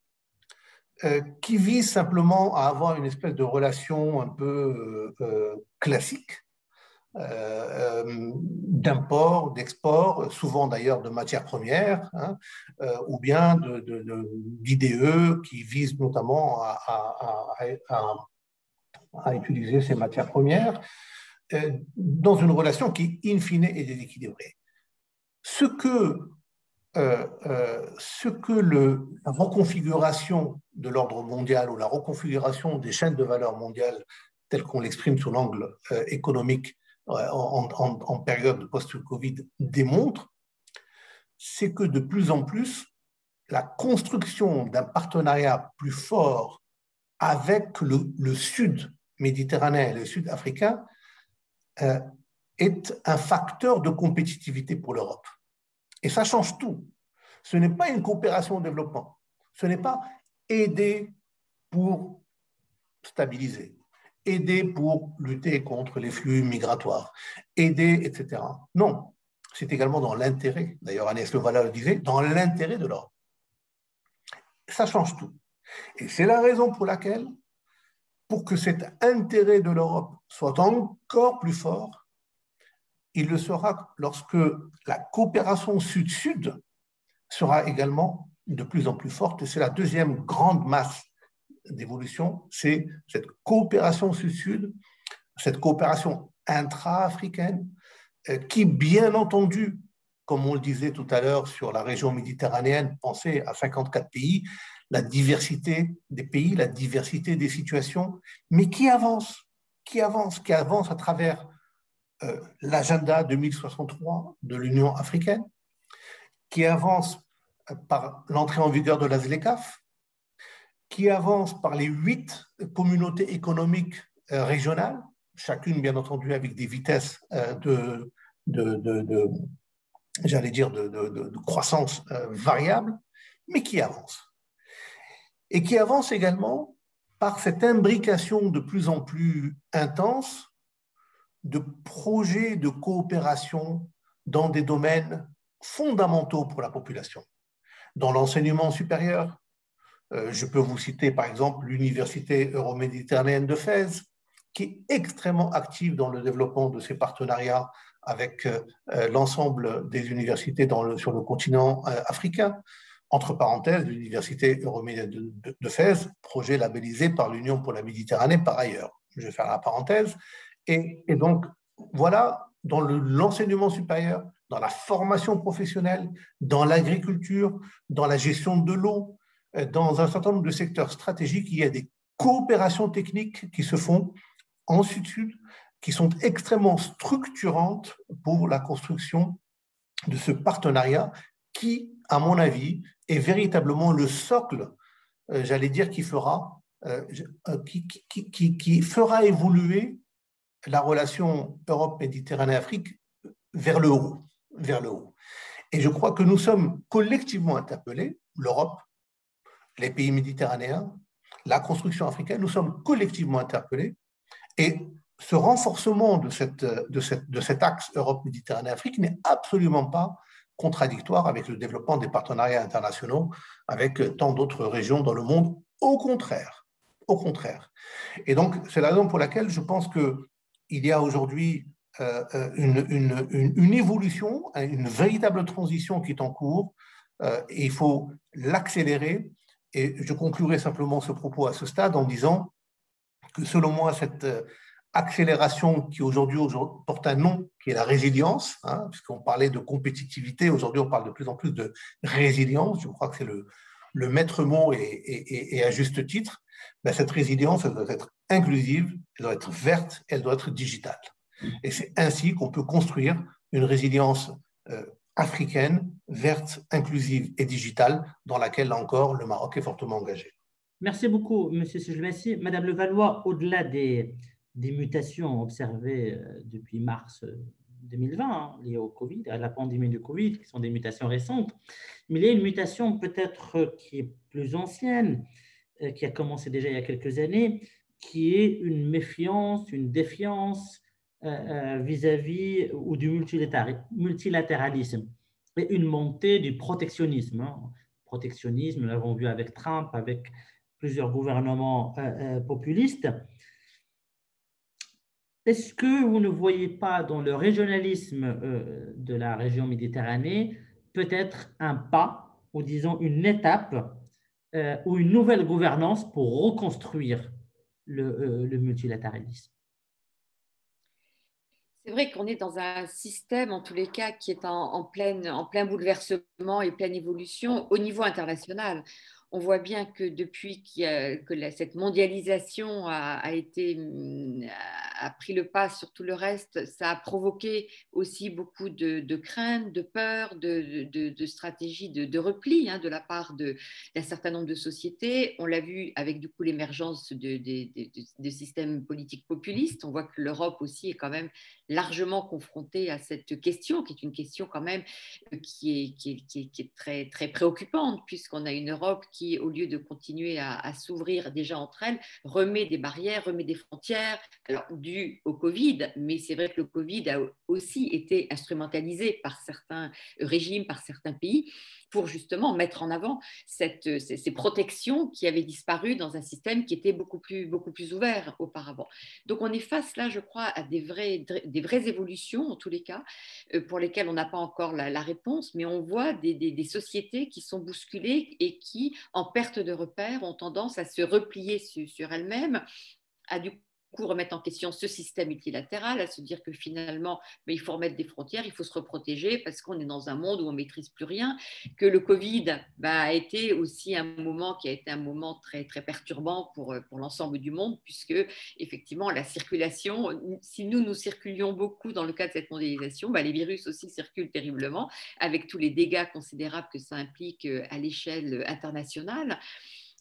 qui vise simplement à avoir une espèce de relation un peu classique d'import, d'export, souvent d'ailleurs de matières premières, hein, ou bien d'IDE qui visent notamment à utiliser ces matières premières dans une relation qui, in fine, est déséquilibrée. Ce que la reconfiguration de l'ordre mondial ou la reconfiguration des chaînes de valeur mondiales telles qu'on l'exprime sous l'angle économique en période post-Covid démontre, c'est que de plus en plus, la construction d'un partenariat plus fort avec le Sud méditerranéen et le Sud africain est un facteur de compétitivité pour l'Europe. Et ça change tout. Ce n'est pas une coopération au développement. Ce n'est pas aider pour stabiliser, aider pour lutter contre les flux migratoires, aider, etc. Non, c'est également dans l'intérêt, d'ailleurs Agnès Levala le disait, dans l'intérêt de l'Europe. Ça change tout. Et c'est la raison pour laquelle, pour que cet intérêt de l'Europe soit encore plus fort, il le sera lorsque la coopération Sud-Sud sera également de plus en plus forte. Et c'est la deuxième grande masse d'évolution, c'est cette coopération Sud-Sud, cette coopération intra-africaine, qui, bien entendu, comme on le disait tout à l'heure sur la région méditerranéenne, pensez à 54 pays, la diversité des pays, la diversité des situations, mais qui avance à travers l'agenda 2063 de l'Union africaine, qui avance par l'entrée en vigueur de la ZLECAf, qui avance par les 8 communautés économiques régionales, chacune bien entendu avec des vitesses de croissance variable, mais qui avance. Et qui avance également par cette imbrication de plus en plus intense de projets de coopération dans des domaines fondamentaux pour la population. Dans l'enseignement supérieur, je peux vous citer par exemple l'Université euro-méditerranéenne de Fès, qui est extrêmement active dans le développement de ses partenariats avec l'ensemble des universités sur le continent africain. Entre parenthèses, l'Université euro-méditerranéenne de Fès, projet labellisé par l'Union pour la Méditerranée par ailleurs. Je vais faire la parenthèse. Et donc, voilà, dans l'enseignement supérieur, dans la formation professionnelle, dans l'agriculture, dans la gestion de l'eau, dans un certain nombre de secteurs stratégiques, il y a des coopérations techniques qui se font en sud-sud qui sont extrêmement structurantes pour la construction de ce partenariat qui, à mon avis, est véritablement le socle, j'allais dire, qui fera évoluer la relation Europe-Méditerranée-Afrique vers le haut, vers le haut. Et je crois que nous sommes collectivement interpellés, l'Europe, les pays méditerranéens, la construction africaine, nous sommes collectivement interpellés. Et ce renforcement de cet axe Europe-Méditerranée-Afrique n'est absolument pas contradictoire avec le développement des partenariats internationaux avec tant d'autres régions dans le monde. Au contraire, au contraire. Et donc, c'est la raison pour laquelle je pense qu'il y a aujourd'hui une évolution, une véritable transition qui est en cours, et il faut l'accélérer. Et je conclurai simplement ce propos à ce stade en disant que selon moi, cette accélération qui aujourd'hui porte un nom, qui est la résilience, hein, puisqu'on parlait de compétitivité, aujourd'hui on parle de plus en plus de résilience, je crois que c'est le maître mot et à juste titre, ben cette résilience, elle doit être inclusive, elle doit être verte, elle doit être digitale. Et c'est ainsi qu'on peut construire une résilience africaine, verte, inclusive et digitale, dans laquelle, là encore, le Maroc est fortement engagé. Merci beaucoup, M. Sejbassi. Madame Levallois, au-delà des mutations observées depuis mars 2020, hein, liées au Covid, à la pandémie du Covid, qui sont des mutations récentes, mais il y a une mutation peut-être qui est plus ancienne, qui a commencé déjà il y a quelques années, qui est une méfiance, une défiance vis-à-vis ou du multilatéralisme et une montée du protectionnisme. Hein. Protectionnisme, nous l'avons vu avec Trump, avec plusieurs gouvernements populistes. Est-ce que vous ne voyez pas dans le régionalisme de la région Méditerranée peut-être un pas, ou disons une étape, ou une nouvelle gouvernance pour reconstruire le multilatéralisme? C'est vrai qu'on est dans un système, en tous les cas, qui est en plein bouleversement et pleine évolution au niveau international. On voit bien que depuis que cette mondialisation a pris le pas sur tout le reste, ça a provoqué aussi beaucoup de craintes, de peurs, de stratégies de repli, hein, de la part d'un certain nombre de sociétés. On l'a vu avec du coup l'émergence de systèmes politiques populistes. On voit que l'Europe aussi est quand même largement confrontée à cette question, qui est une question quand même qui est très, très préoccupante, puisqu'on a une Europe qui, au lieu de continuer à s'ouvrir déjà entre elles, remet des barrières, remet des frontières, alors dues au Covid, mais c'est vrai que le Covid a aussi été instrumentalisé par certains régimes, par certains pays, pour justement mettre en avant ces protections qui avaient disparu dans un système qui était beaucoup plus ouvert auparavant. Donc on est face là, je crois, à des vraies évolutions, en tous les cas, pour lesquelles on n'a pas encore la réponse, mais on voit des sociétés qui sont bousculées et qui, en perte de repères, ont tendance à se replier sur elles-mêmes, à du coup remettre en question ce système multilatéral, à se dire que finalement, il faut remettre des frontières, il faut se reprotéger parce qu'on est dans un monde où on ne maîtrise plus rien, que le Covid a été aussi un moment qui a été un moment très, très perturbant pour l'ensemble du monde, puisque effectivement la circulation, si nous circulions beaucoup dans le cadre de cette mondialisation, les virus aussi circulent terriblement avec tous les dégâts considérables que ça implique à l'échelle internationale.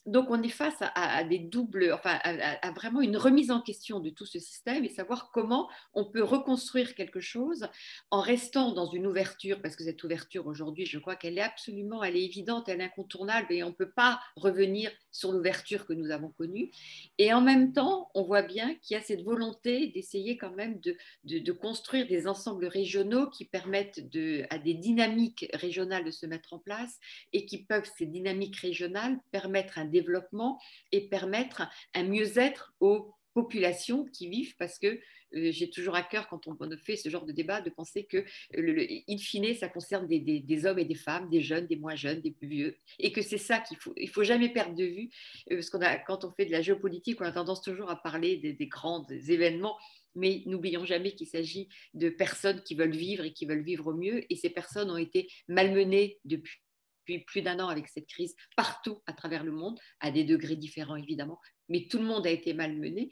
Donc, on est face à des doubles, enfin, à vraiment une remise en question de tout ce système et savoir comment on peut reconstruire quelque chose en restant dans une ouverture, parce que cette ouverture aujourd'hui, je crois qu'elle est absolument, elle est évidente, elle est incontournable et on ne peut pas revenir sur l'ouverture que nous avons connue. Et en même temps, on voit bien qu'il y a cette volonté d'essayer quand même de construire des ensembles régionaux qui permettent à des dynamiques régionales de se mettre en place et qui peuvent, ces dynamiques régionales, permettre un développement et permettre un mieux-être aux populations qui vivent, parce que j'ai toujours à cœur, quand on fait ce genre de débat, de penser que, in fine, ça concerne des hommes et des femmes, des jeunes, des moins jeunes, des plus vieux, et que c'est ça il faut jamais perdre de vue, parce quand on fait de la géopolitique, on a tendance toujours à parler des grands événements, mais n'oublions jamais qu'il s'agit de personnes qui veulent vivre et qui veulent vivre au mieux, et ces personnes ont été malmenées depuis plus d'un an avec cette crise partout à travers le monde, à des degrés différents évidemment, mais tout le monde a été malmené.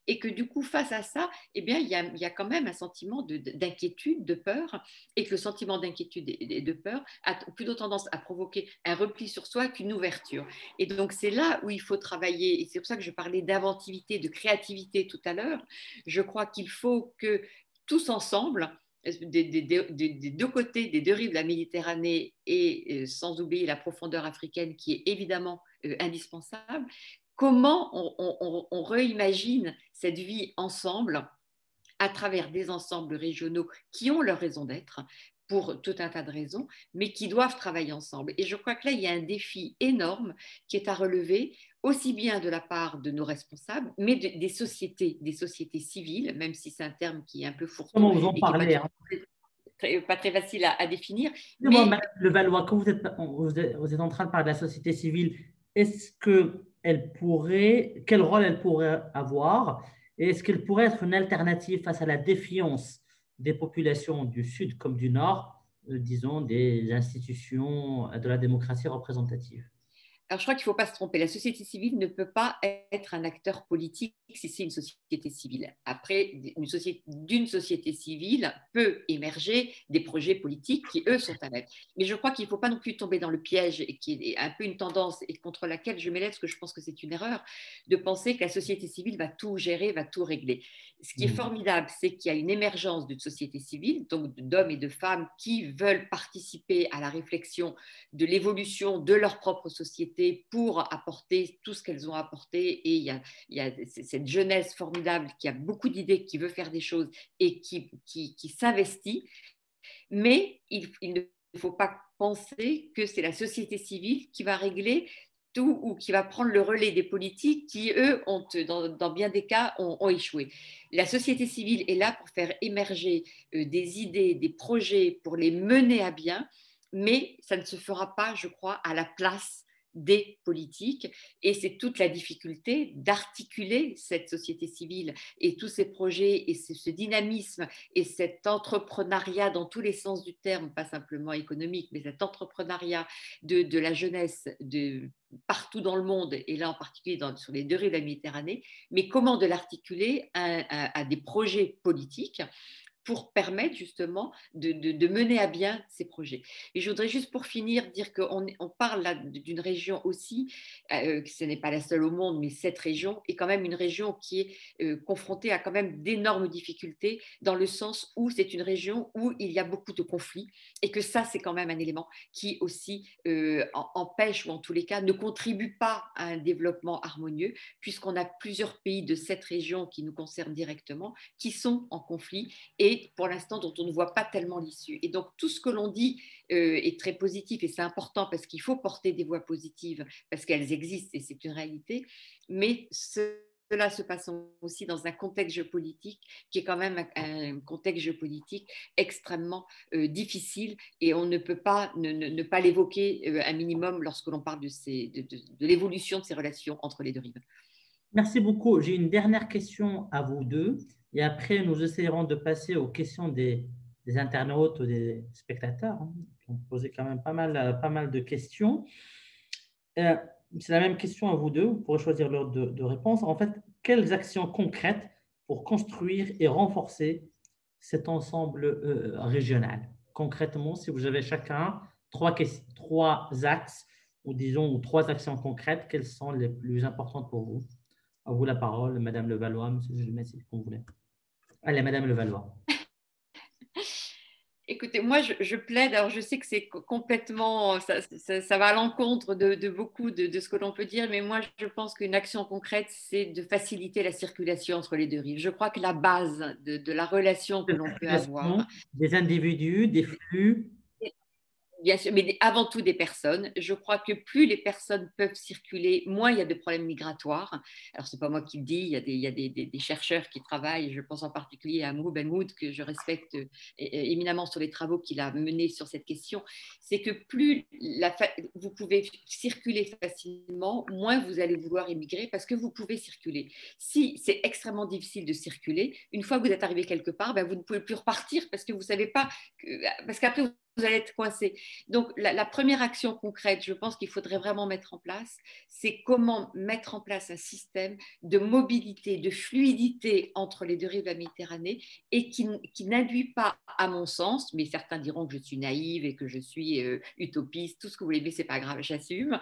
et que du coup, face à ça, eh bien, il y a quand même un sentiment d'inquiétude, de peur, et que le sentiment d'inquiétude et de peur a plutôt tendance à provoquer un repli sur soi qu'une ouverture. Et donc, c'est là où il faut travailler, et c'est pour ça que je parlais d'inventivité, de créativité tout à l'heure. Je crois qu'il faut que tous ensemble, des deux côtés, des deux rives de la Méditerranée, et sans oublier la profondeur africaine qui est évidemment indispensable, comment on réimagine cette vie ensemble à travers des ensembles régionaux qui ont leur raison d'être pour tout un tas de raisons, mais qui doivent travailler ensemble. Et je crois que là, il y a un défi énorme qui est à relever, aussi bien de la part de nos responsables, mais des sociétés civiles, même si c'est un terme qui est un peu fourre-tout Comment vous en et qui n'est parlez, hein? pas très facile à définir. Dis-moi, Mais Madame Levallois, quand vous êtes en train de parler de la société civile, est-ce qu'elle pourrait, quel rôle elle pourrait avoir et est-ce qu'elle pourrait être une alternative face à la défiance des populations du Sud comme du Nord, disons, des institutions de la démocratie représentative? alors, je crois qu'il ne faut pas se tromper. La société civile ne peut pas être un acteur politique si c'est une société civile. Après, d'une société civile peut émerger des projets politiques qui, eux, sont à l'œuvre. Mais je crois qu'il ne faut pas non plus tomber dans le piège, et qui est un peu une tendance et contre laquelle je m'élève, parce que je pense que c'est une erreur, de penser que la société civile va tout gérer, va tout régler. Ce qui est formidable, c'est qu'il y a une émergence d'une société civile, donc d'hommes et de femmes qui veulent participer à la réflexion de l'évolution de leur propre société pour apporter tout ce qu'elles ont apporté. Et il y a cette jeunesse formidable qui a beaucoup d'idées, qui veut faire des choses et qui s'investit. Mais il ne faut pas penser que c'est la société civile qui va régler tout ou qui va prendre le relais des politiques qui, eux, dans bien des cas, ont échoué. La société civile est là pour faire émerger des idées, des projets, pour les mener à bien, mais ça ne se fera pas, je crois, à la place des politiques. Et c'est toute la difficulté d'articuler cette société civile et tous ces projets et ce dynamisme et cet entrepreneuriat dans tous les sens du terme, pas simplement économique, mais cet entrepreneuriat de la jeunesse partout dans le monde, et là en particulier sur les deux rives de la Méditerranée, mais comment de l'articuler à des projets politiques pour permettre justement de mener à bien ces projets. Et je voudrais juste pour finir dire qu'on parle là d'une région aussi, que ce n'est pas la seule au monde, mais cette région est quand même une région qui est confrontée à quand même d'énormes difficultés, dans le sens où c'est une région où il y a beaucoup de conflits, et que ça, c'est quand même un élément qui aussi empêche, ou en tous les cas ne contribue pas à un développement harmonieux, puisqu'on a plusieurs pays de cette région qui nous concernent directement, qui sont en conflit, et pour l'instant dont on ne voit pas tellement l'issue. Et donc tout ce que l'on dit est très positif, et c'est important parce qu'il faut porter des voix positives, parce qu'elles existent et c'est une réalité, mais cela se passe aussi dans un contexte géopolitique qui est quand même un contexte géopolitique extrêmement difficile, et on ne peut pas ne pas l'évoquer un minimum lorsque l'on parle de l'évolution de ces relations entre les deux rives. Merci beaucoup. J'ai une dernière question à vous deux et après nous essayerons de passer aux questions des internautes ou des spectateurs, hein, qui ont posé quand même pas mal de questions. C'est la même question à vous deux, vous pourrez choisir l'ordre de réponse. En fait, quelles actions concrètes pour construire et renforcer cet ensemble régional? Concrètement, si vous avez chacun trois axes, ou disons trois actions concrètes, quelles sont les plus importantes pour vous? À vous la parole, Madame Levallois, Monsieur Jules-Messi, comme vous voulez. Allez, Madame Levallois. Écoutez, moi, je plaide, alors je sais que c'est complètement, ça va à l'encontre de beaucoup de ce que l'on peut dire, mais moi, je pense qu'une action concrète, c'est de faciliter la circulation entre les deux rives. Je crois que la base de la relation que l'on peut avoir, des individus, des flux. bien sûr, mais avant tout des personnes. Je crois que plus les personnes peuvent circuler, moins il y a de problèmes migratoires. Alors, ce n'est pas moi qui le dis, il y a des chercheurs qui travaillent, je pense en particulier à Mou Benmoud, que je respecte éminemment sur les travaux qu'il a menés sur cette question. C'est que plus vous pouvez circuler facilement, moins vous allez vouloir immigrer, parce que vous pouvez circuler. Si c'est extrêmement difficile de circuler, une fois que vous êtes arrivé quelque part, ben vous ne pouvez plus repartir, parce que vous ne savez pas, parce qu'après, vous allez être coincés. Donc, la première action concrète, je pense qu'il faudrait vraiment mettre en place, c'est comment mettre en place un système de mobilité, de fluidité entre les deux rives de la Méditerranée et qui n'induit pas, à mon sens, mais certains diront que je suis naïve et que je suis utopiste, tout ce que vous voulez, mais c'est pas grave, j'assume.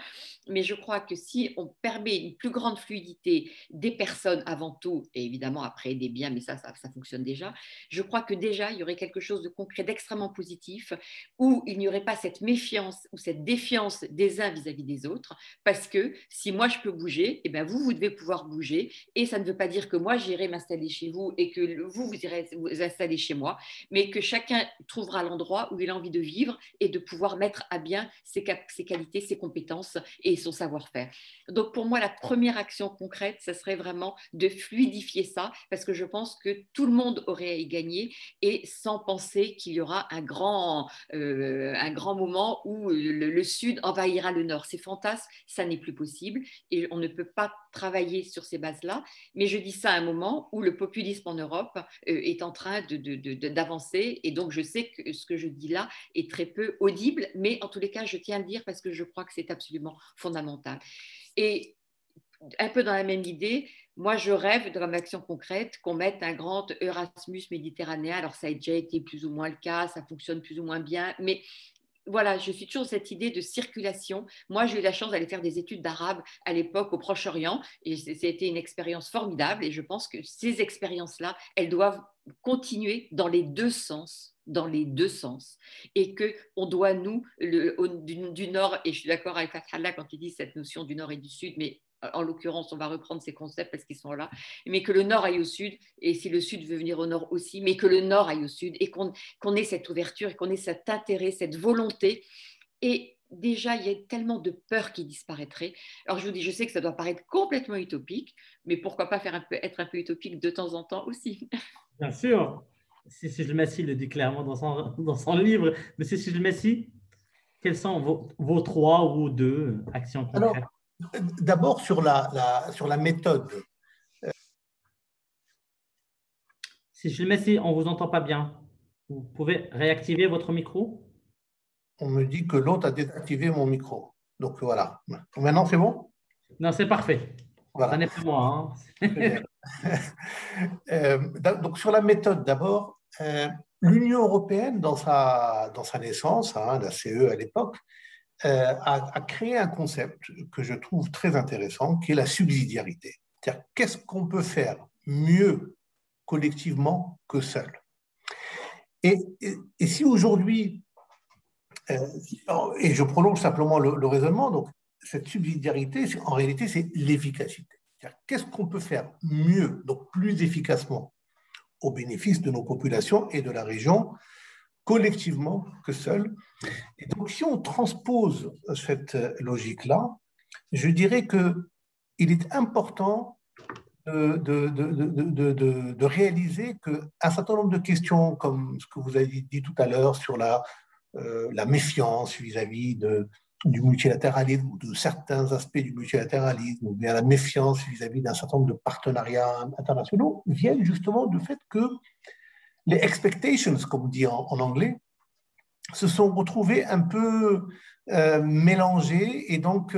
Mais je crois que si on permet une plus grande fluidité des personnes avant tout, et évidemment après des biens, mais ça fonctionne déjà, je crois que déjà il y aurait quelque chose de concret, d'extrêmement positif, où il n'y aurait pas cette méfiance ou cette défiance des uns vis-à-vis des autres, parce que si moi je peux bouger, eh bien vous devez pouvoir bouger, et ça ne veut pas dire que moi j'irai m'installer chez vous et que vous irez vous installer chez moi, mais que chacun trouvera l'endroit où il a envie de vivre et de pouvoir mettre à bien ses qualités, ses compétences et son savoir-faire. Donc pour moi, la première action concrète, ça serait vraiment de fluidifier ça, parce que je pense que tout le monde aurait à y gagner, et sans penser qu'il y aura un grand moment où le Sud envahira le Nord. Ces fantasmes, ça n'est plus possible, et on ne peut pas travailler sur ces bases-là. Mais je dis ça à un moment où le populisme en Europe est en train d'avancer, et donc je sais que ce que je dis là est très peu audible, mais en tous les cas, je tiens à le dire parce que je crois que c'est absolument fondamental. Et un peu dans la même idée, moi je rêve de comme action concrète qu'on mette un grand Erasmus méditerranéen. Alors ça a déjà été plus ou moins le cas, ça fonctionne plus ou moins bien, mais voilà, je suis toujours cette idée de circulation. Moi, j'ai eu la chance d'aller faire des études d'arabe à l'époque au Proche-Orient, et c'était une expérience formidable, et je pense que ces expériences-là, elles doivent continuer dans les deux sens, et qu'on doit, nous, du Nord, et je suis d'accord avec Fathallah quand il dit cette notion du Nord et du Sud, mais en l'occurrence, on va reprendre ces concepts parce qu'ils sont là, mais que le Nord aille au Sud, et si le Sud veut venir au Nord aussi, mais que le Nord aille au Sud, et qu'on ait cette ouverture, et qu'on ait cet intérêt, cette volonté. Et déjà, il y a tellement de peur qui disparaîtrait. Alors, je vous dis, je sais que ça doit paraître complètement utopique, mais pourquoi pas être un peu utopique de temps en temps aussi. Bien sûr. Sissi Messi le dit clairement dans son livre. Monsieur Sissi Messi, quelles sont vos trois ou deux actions Alors, concrètes? d'abord sur la méthode. Sissi Messi, on ne vous entend pas bien. Vous pouvez réactiver votre micro? On me dit que l'autre a désactivé mon micro. Donc voilà. Maintenant, c'est bon? Non, c'est parfait. Ça Voilà. n'est pas moi. Très bien. Donc sur la méthode, d'abord, l'Union européenne, dans sa naissance, la CE à l'époque, a créé un concept que je trouve très intéressant, qui est la subsidiarité. C'est-à-dire, qu'est-ce qu'on peut faire mieux collectivement que seul? Et si aujourd'hui, et je prolonge simplement le raisonnement, donc cette subsidiarité, en réalité, c'est l'efficacité. Qu'est-ce qu'on peut faire mieux, donc plus efficacement, au bénéfice de nos populations et de la région, collectivement que seul? Et donc, si on transpose cette logique-là, je dirais qu'il est important de réaliser qu'un certain nombre de questions, comme ce que vous avez dit tout à l'heure sur la méfiance vis-à-vis du multilatéralisme ou de certains aspects du multilatéralisme, ou bien la méfiance vis-à-vis d'un certain nombre de partenariats internationaux, viennent justement du fait que les expectations, comme on dit en anglais, se sont retrouvées un peu mélangées, et donc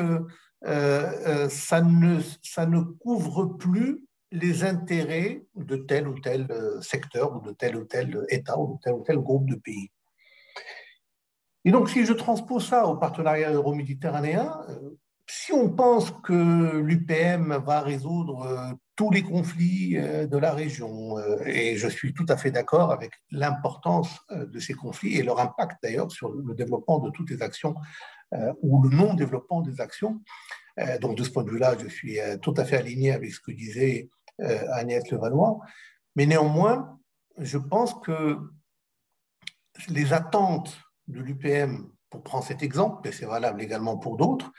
ça ne couvre plus les intérêts de tel ou tel secteur, ou de tel ou tel État, ou de tel groupe de pays. Et donc, si je transpose ça au partenariat euro-méditerranéen, si on pense que l'UPM va résoudre tous les conflits de la région, et je suis tout à fait d'accord avec l'importance de ces conflits et leur impact d'ailleurs sur le développement de toutes les actions ou le non-développement des actions. Donc, de ce point de vue-là, je suis tout à fait aligné avec ce que disait Agnès Levallois. Mais néanmoins, je pense que les attentes de l'UPM, pour prendre cet exemple, mais c'est valable également pour d'autres,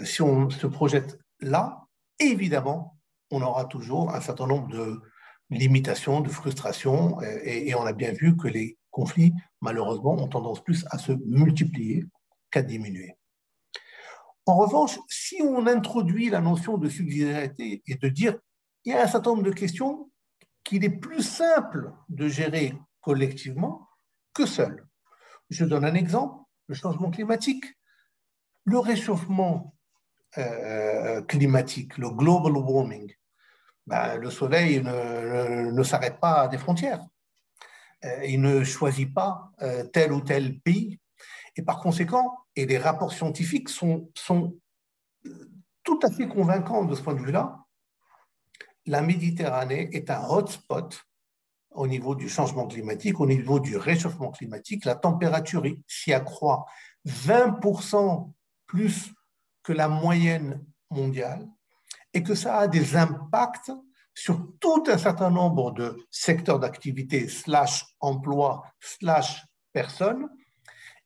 si on se projette là, évidemment, on aura toujours un certain nombre de limitations, de frustrations, et on a bien vu que les conflits, malheureusement, ont tendance plus à se multiplier qu'à diminuer. En revanche, si on introduit la notion de subsidiarité et de dire il y a un certain nombre de questions qu'il est plus simple de gérer collectivement que seul. Je donne un exemple, le changement climatique. Le réchauffement climatique, le global warming, ben, le soleil ne s'arrête pas à des frontières. Il ne choisit pas tel ou tel pays. Et par conséquent, et les rapports scientifiques sont tout à fait convaincants de ce point de vue-là, la Méditerranée est un hotspot au niveau du changement climatique, au niveau du réchauffement climatique. La température s'y accroît 20% plus que la moyenne mondiale et que ça a des impacts sur tout un certain nombre de secteurs d'activité / emploi / personnes.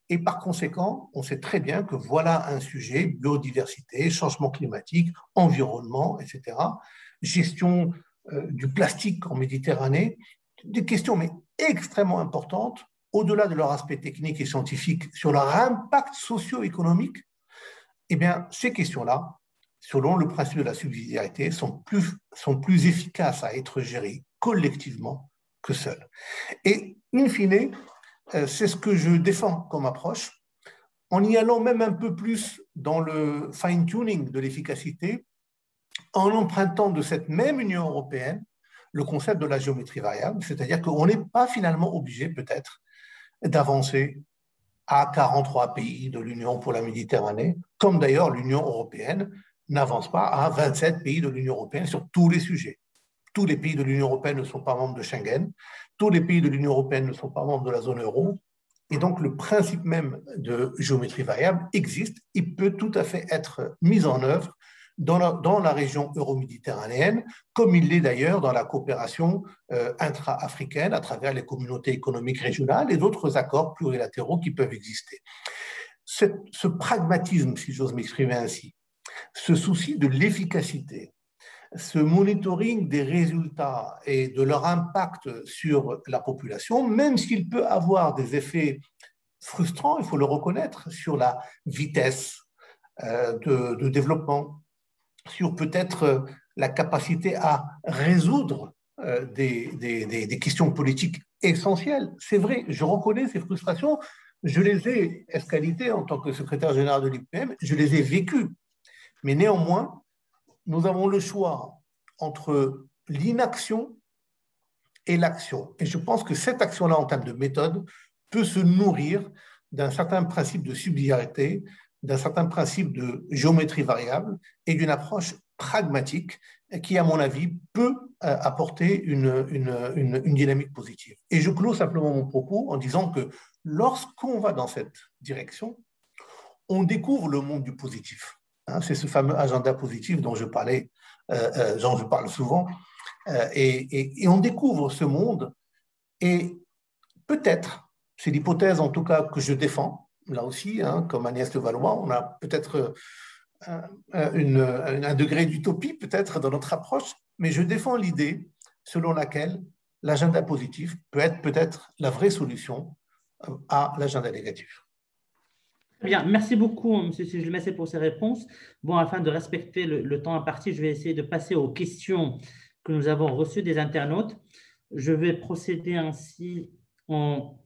Et par conséquent, on sait très bien que voilà un sujet, biodiversité, changement climatique, environnement, etc., gestion du plastique en Méditerranée, des questions mais extrêmement importantes, au-delà de leur aspect technique et scientifique, sur leur impact socio-économique. Eh bien, ces questions-là, selon le principe de la subsidiarité, sont plus efficaces à être gérées collectivement que seules. Et, in fine, c'est ce que je défends comme approche, en y allant même un peu plus dans le fine-tuning de l'efficacité, en empruntant de cette même Union européenne le concept de la géométrie variable, c'est-à-dire qu'on n'est pas finalement obligé peut-être d'avancer à 43 pays de l'Union pour la Méditerranée, comme d'ailleurs l'Union européenne n'avance pas à 27 pays de l'Union européenne sur tous les sujets. Tous les pays de l'Union européenne ne sont pas membres de Schengen, tous les pays de l'Union européenne ne sont pas membres de la zone euro, et donc le principe même de géométrie variable existe, il peut tout à fait être mis en œuvre dans la région euro-méditerranéenne, comme il l'est d'ailleurs dans la coopération intra-africaine à travers les communautés économiques régionales et d'autres accords plurilatéraux qui peuvent exister. Ce pragmatisme, si j'ose m'exprimer ainsi, ce souci de l'efficacité, ce monitoring des résultats et de leur impact sur la population, même s'il peut avoir des effets frustrants, il faut le reconnaître, sur la vitesse de développement, sur peut-être la capacité à résoudre des questions politiques essentielles. C'est vrai, je reconnais ces frustrations, je les ai escalitées en tant que secrétaire général de l'IPM, je les ai vécues. Mais néanmoins, nous avons le choix entre l'inaction et l'action. Et je pense que cette action-là, en termes de méthode, peut se nourrir d'un certain principe de subsidiarité, d'un certain principe de géométrie variable et d'une approche pragmatique qui, à mon avis, peut apporter une dynamique positive. Et je clôt simplement mon propos en disant que lorsqu'on va dans cette direction, on découvre le monde du positif. C'est ce fameux agenda positif dont je parlais, dont je parle souvent, et on découvre ce monde, et peut-être, c'est l'hypothèse en tout cas que je défends, là aussi, comme Agnès Levallois, on a peut-être un degré d'utopie peut-être dans notre approche, mais je défends l'idée selon laquelle l'agenda positif peut être peut-être la vraie solution à l'agenda négatif. Bien, merci beaucoup, M. Sijilmessi, pour ces réponses. Bon, afin de respecter le temps imparti, je vais essayer de passer aux questions que nous avons reçues des internautes. Je vais procéder ainsi en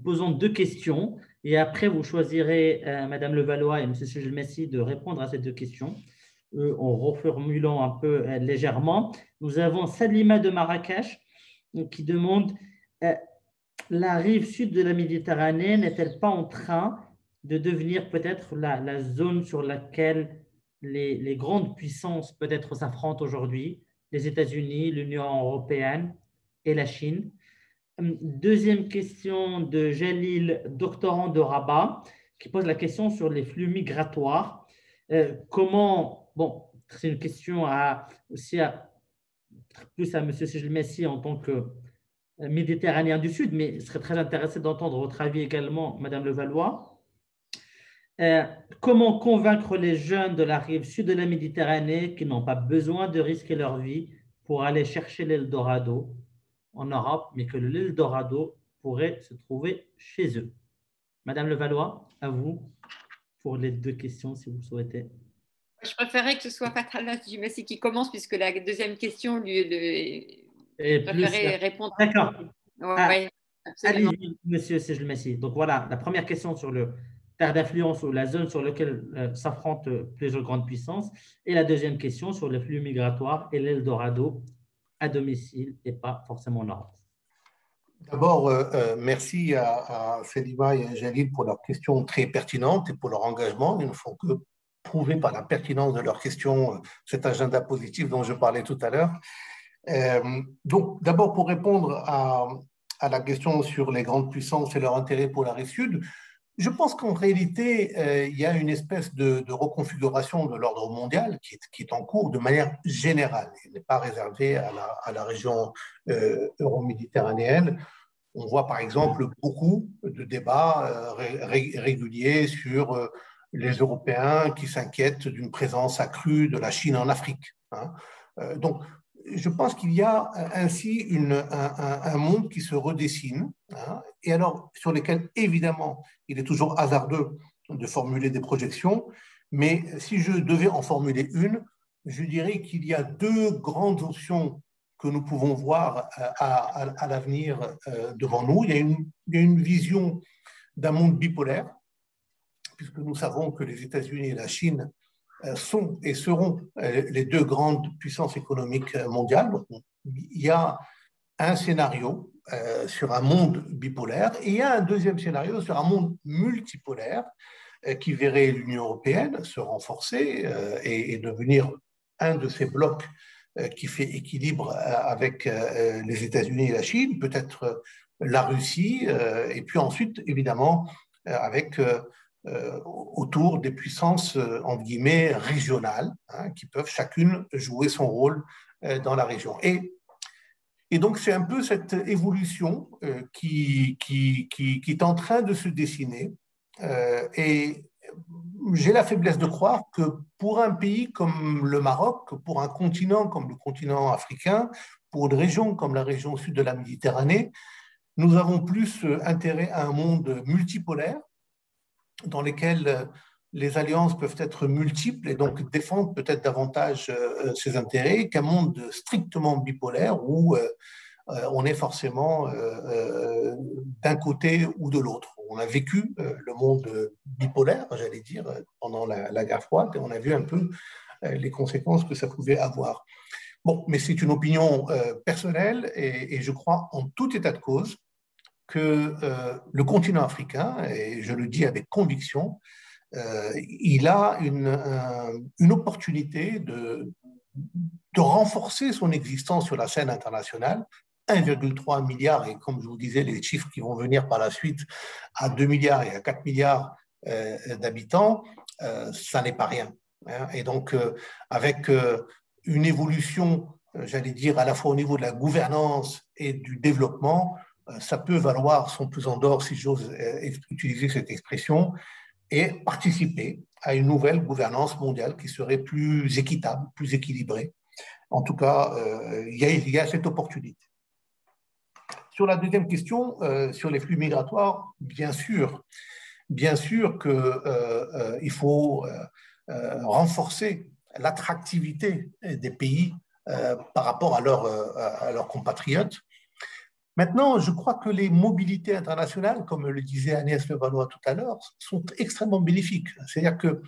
posant 2 questions et après, vous choisirez, Mme Levallois et M. Sijilmessi, de répondre à ces 2 questions en reformulant un peu légèrement. Nous avons Salima de Marrakech qui demande la rive sud de la Méditerranée n'est-elle pas en train de devenir peut-être la zone sur laquelle les grandes puissances peut-être s'affrontent aujourd'hui, les États-Unis, l'Union européenne et la Chine? Deuxième question de Jalil, doctorant de Rabat, qui pose la question sur les flux migratoires. Bon, c'est une question plus à M. Sijilmessi en tant que méditerranéen du Sud, mais je serais très intéressé d'entendre votre avis également, Madame Levallois. Comment convaincre les jeunes de la rive sud de la Méditerranée qui n'ont pas besoin de risquer leur vie pour aller chercher l'Eldorado en Europe, mais que l'Eldorado pourrait se trouver chez eux? Madame Levallois, à vous pour les 2 questions, si vous le souhaitez. Je préférerais que ce soit Fathallah Sijilmessi qui commence, puisque la deuxième question, je préférais répondre. D'accord. Ouais. Absolument. Allez-y, monsieur Sejl Messi. Donc voilà, la première question sur le terre d'influence ou la zone sur laquelle s'affrontent plusieurs grandes puissances. Et la deuxième question sur les flux migratoires et l'Eldorado à domicile et pas forcément en Europe. D'abord, merci à Selima et à Jalil pour leurs questions très pertinentes et pour leur engagement. Ils ne font que prouver par la pertinence de leurs questions cet agenda positif dont je parlais tout à l'heure. Donc, d'abord, pour répondre à la question sur les grandes puissances et leur intérêt pour la rive sud, je pense qu'en réalité, il y a une espèce de reconfiguration de l'ordre mondial qui est en cours de manière générale. Il n'est pas réservé à la région euro-méditerranéenne. On voit par exemple beaucoup de débats réguliers sur les Européens qui s'inquiètent d'une présence accrue de la Chine en Afrique. Hein. Donc, je pense qu'il y a ainsi un monde qui se redessine, hein, et alors sur lesquels, évidemment, il est toujours hasardeux de formuler des projections, mais si je devais en formuler une, je dirais qu'il y a deux grandes options que nous pouvons voir à l'avenir devant nous. Il y a une vision d'un monde bipolaire, puisque nous savons que les États-Unis et la Chine sont et seront les deux grandes puissances économiques mondiales. Donc, il y a un scénario sur un monde bipolaire et il y a un deuxième scénario sur un monde multipolaire qui verrait l'Union européenne se renforcer et devenir un de ces blocs qui fait équilibre avec les États-Unis et la Chine, peut-être la Russie, et puis ensuite, évidemment, avec autour des puissances, entre guillemets, régionales, hein, qui peuvent chacune jouer son rôle dans la région. Et donc, c'est un peu cette évolution qui est en train de se dessiner. Et j'ai la faiblesse de croire que pour un pays comme le Maroc, pour un continent comme le continent africain, pour une région comme la région sud de la Méditerranée, nous avons plus intérêt à un monde multipolaire, dans lesquels les alliances peuvent être multiples et donc défendre peut-être davantage ses intérêts qu'un monde strictement bipolaire où on est forcément d'un côté ou de l'autre. On a vécu le monde bipolaire, j'allais dire, pendant la guerre froide et on a vu un peu les conséquences que ça pouvait avoir. Bon, mais c'est une opinion personnelle et je crois en tout état de cause que le continent africain, et je le dis avec conviction, il a une opportunité de renforcer son existence sur la scène internationale. 1,3 milliard, et comme je vous disais, les chiffres qui vont venir par la suite, à 2 milliards et à 4 milliards d'habitants, ça n'est pas rien. Hein. Et donc, avec une évolution, j'allais dire, à la fois au niveau de la gouvernance et du développement, ça peut valoir son pesant d'or, si j'ose utiliser cette expression, et participer à une nouvelle gouvernance mondiale qui serait plus équitable, plus équilibrée. En tout cas, il y a cette opportunité. Sur la deuxième question, sur les flux migratoires, bien sûr qu'il faut renforcer l'attractivité des pays par rapport à leurs compatriotes. Maintenant, je crois que les mobilités internationales, comme le disait Agnès Levallois tout à l'heure, sont extrêmement bénéfiques. C'est-à-dire que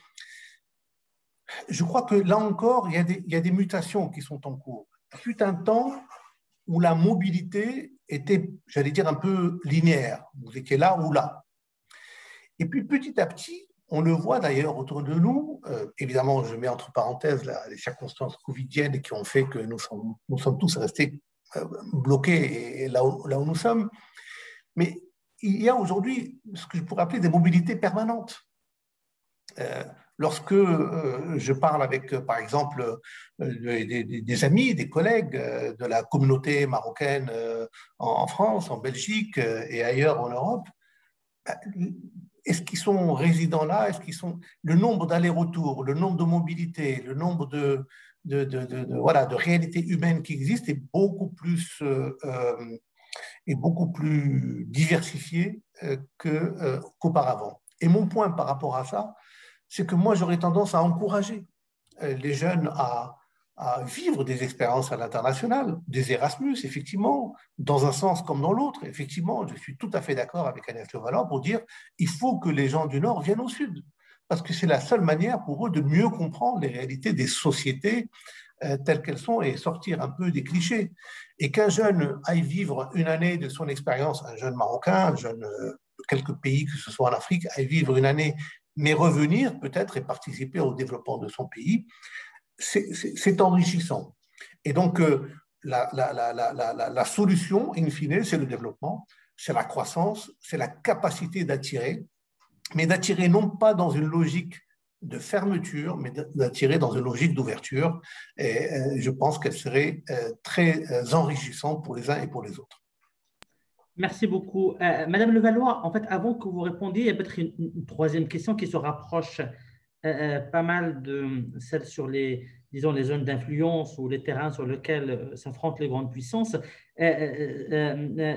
je crois que là encore, il y a des mutations qui sont en cours. Il fut un temps où la mobilité était, j'allais dire, un peu linéaire. Vous étiez là ou là. Et puis petit à petit, on le voit d'ailleurs autour de nous, évidemment, je mets entre parenthèses les circonstances covidiennes qui ont fait que nous sommes tous restés bloqués là où nous sommes. Mais il y a aujourd'hui ce que je pourrais appeler des mobilités permanentes. Lorsque je parle avec, par exemple, des amis, des collègues de la communauté marocaine en France, en Belgique et ailleurs en Europe, est-ce qu'ils sont résidents là? Est-ce qu'ils sont le nombre d'allers-retours, le nombre de mobilités, le nombre de réalités humaines qui existent est beaucoup plus diversifié qu'auparavant. Et mon point par rapport à ça, c'est que moi, j'aurais tendance à encourager les jeunes à à vivre des expériences à l'international, des Erasmus, effectivement, dans un sens comme dans l'autre. Effectivement, je suis tout à fait d'accord avec Agnès Levallois pour dire il faut que les gens du Nord viennent au Sud, parce que c'est la seule manière pour eux de mieux comprendre les réalités des sociétés telles qu'elles sont et sortir un peu des clichés. Et qu'un jeune aille vivre une année de son expérience, un jeune Marocain, un jeune de quelques pays, que ce soit en Afrique, aille vivre une année, mais revenir peut-être et participer au développement de son pays, c'est enrichissant. Et donc, la solution, in fine, c'est le développement, c'est la croissance, c'est la capacité d'attirer, mais d'attirer non pas dans une logique de fermeture, mais d'attirer dans une logique d'ouverture. Et je pense qu'elle serait très enrichissante pour les uns et pour les autres. Merci beaucoup. Madame Levallois, en fait, avant que vous répondiez, il y a peut-être une troisième question qui se rapproche pas mal de celle sur les, disons, les zones d'influence ou les terrains sur lesquels s'affrontent les grandes puissances.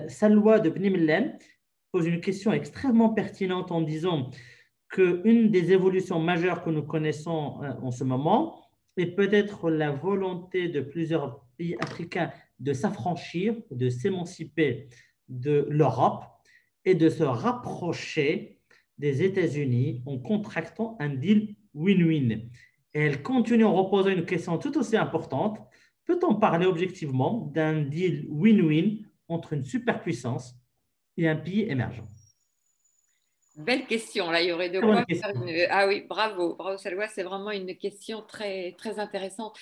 Salwa de Bni Mellem pose une question extrêmement pertinente en disant qu'une des évolutions majeures que nous connaissons en ce moment est peut-être la volonté de plusieurs pays africains de s'affranchir, de s'émanciper de l'Europe et de se rapprocher des États-Unis en contractant un deal win-win. Et elle continue en reposant une question tout aussi importante. Peut-on parler objectivement d'un deal win-win entre une superpuissance et un pays émergent? Belle question, là, il y aurait de quoi faire une... Ah oui, bravo, bravo Salwa, c'est vraiment une question très, très intéressante.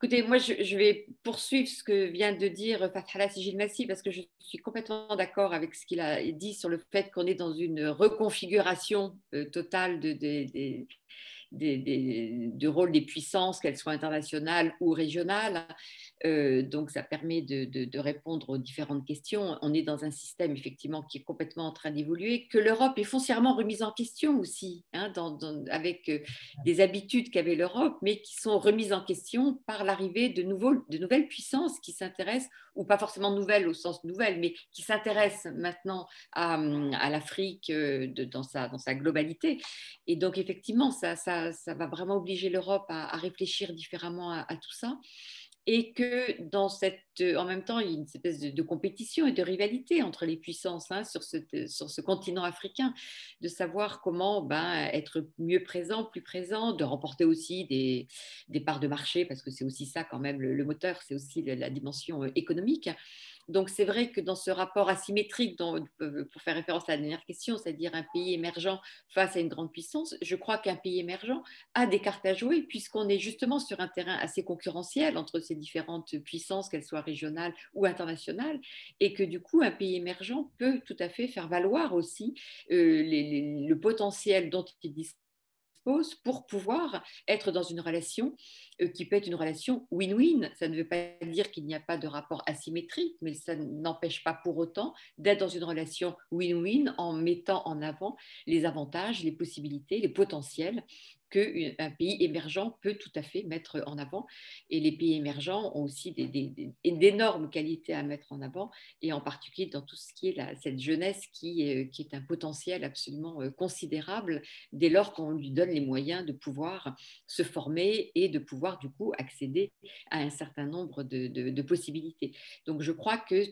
Écoutez, moi, je vais poursuivre ce que vient de dire Fathallah Sijilmassi parce que je suis complètement d'accord avec ce qu'il a dit sur le fait qu'on est dans une reconfiguration totale du rôle des puissances, qu'elles soient internationales ou régionales. Donc, ça permet de répondre aux différentes questions. On est dans un système, effectivement, qui est complètement en train d'évoluer, que l'Europe est foncièrement remise en question aussi, hein, avec des habitudes qu'avait l'Europe, mais qui sont remises en question par l'arrivée de nouvelles puissances qui s'intéressent, ou pas forcément nouvelles au sens nouvelles, mais qui s'intéressent maintenant à l'Afrique dans sa globalité. Et donc, effectivement, ça va vraiment obliger l'Europe à réfléchir différemment à tout ça. Et que en même temps, il y a une espèce de compétition et de rivalité entre les puissances, hein, sur ce continent africain, de savoir comment être mieux présent, plus présent, de remporter aussi des parts de marché, parce que c'est aussi ça quand même le moteur, c'est aussi la dimension économique. Donc, c'est vrai que dans ce rapport asymétrique, pour faire référence à la dernière question, c'est-à-dire un pays émergent face à une grande puissance, je crois qu'un pays émergent a des cartes à jouer puisqu'on est justement sur un terrain assez concurrentiel entre ces différentes puissances, qu'elles soient régionales ou internationales, et que du coup, un pays émergent peut tout à fait faire valoir aussi le potentiel dont il dispose pour pouvoir être dans une relation qui peut être une relation win-win. Ça ne veut pas dire qu'il n'y a pas de rapport asymétrique, mais ça n'empêche pas pour autant d'être dans une relation win-win en mettant en avant les avantages, les possibilités, les potentiels qu'un pays émergent peut tout à fait mettre en avant. Et les pays émergents ont aussi d'énormes qualités à mettre en avant, et en particulier dans tout ce qui est cette jeunesse qui est un potentiel absolument considérable dès lors qu'on lui donne les moyens de pouvoir se former et de pouvoir du coup accéder à un certain nombre de possibilités. Donc je crois que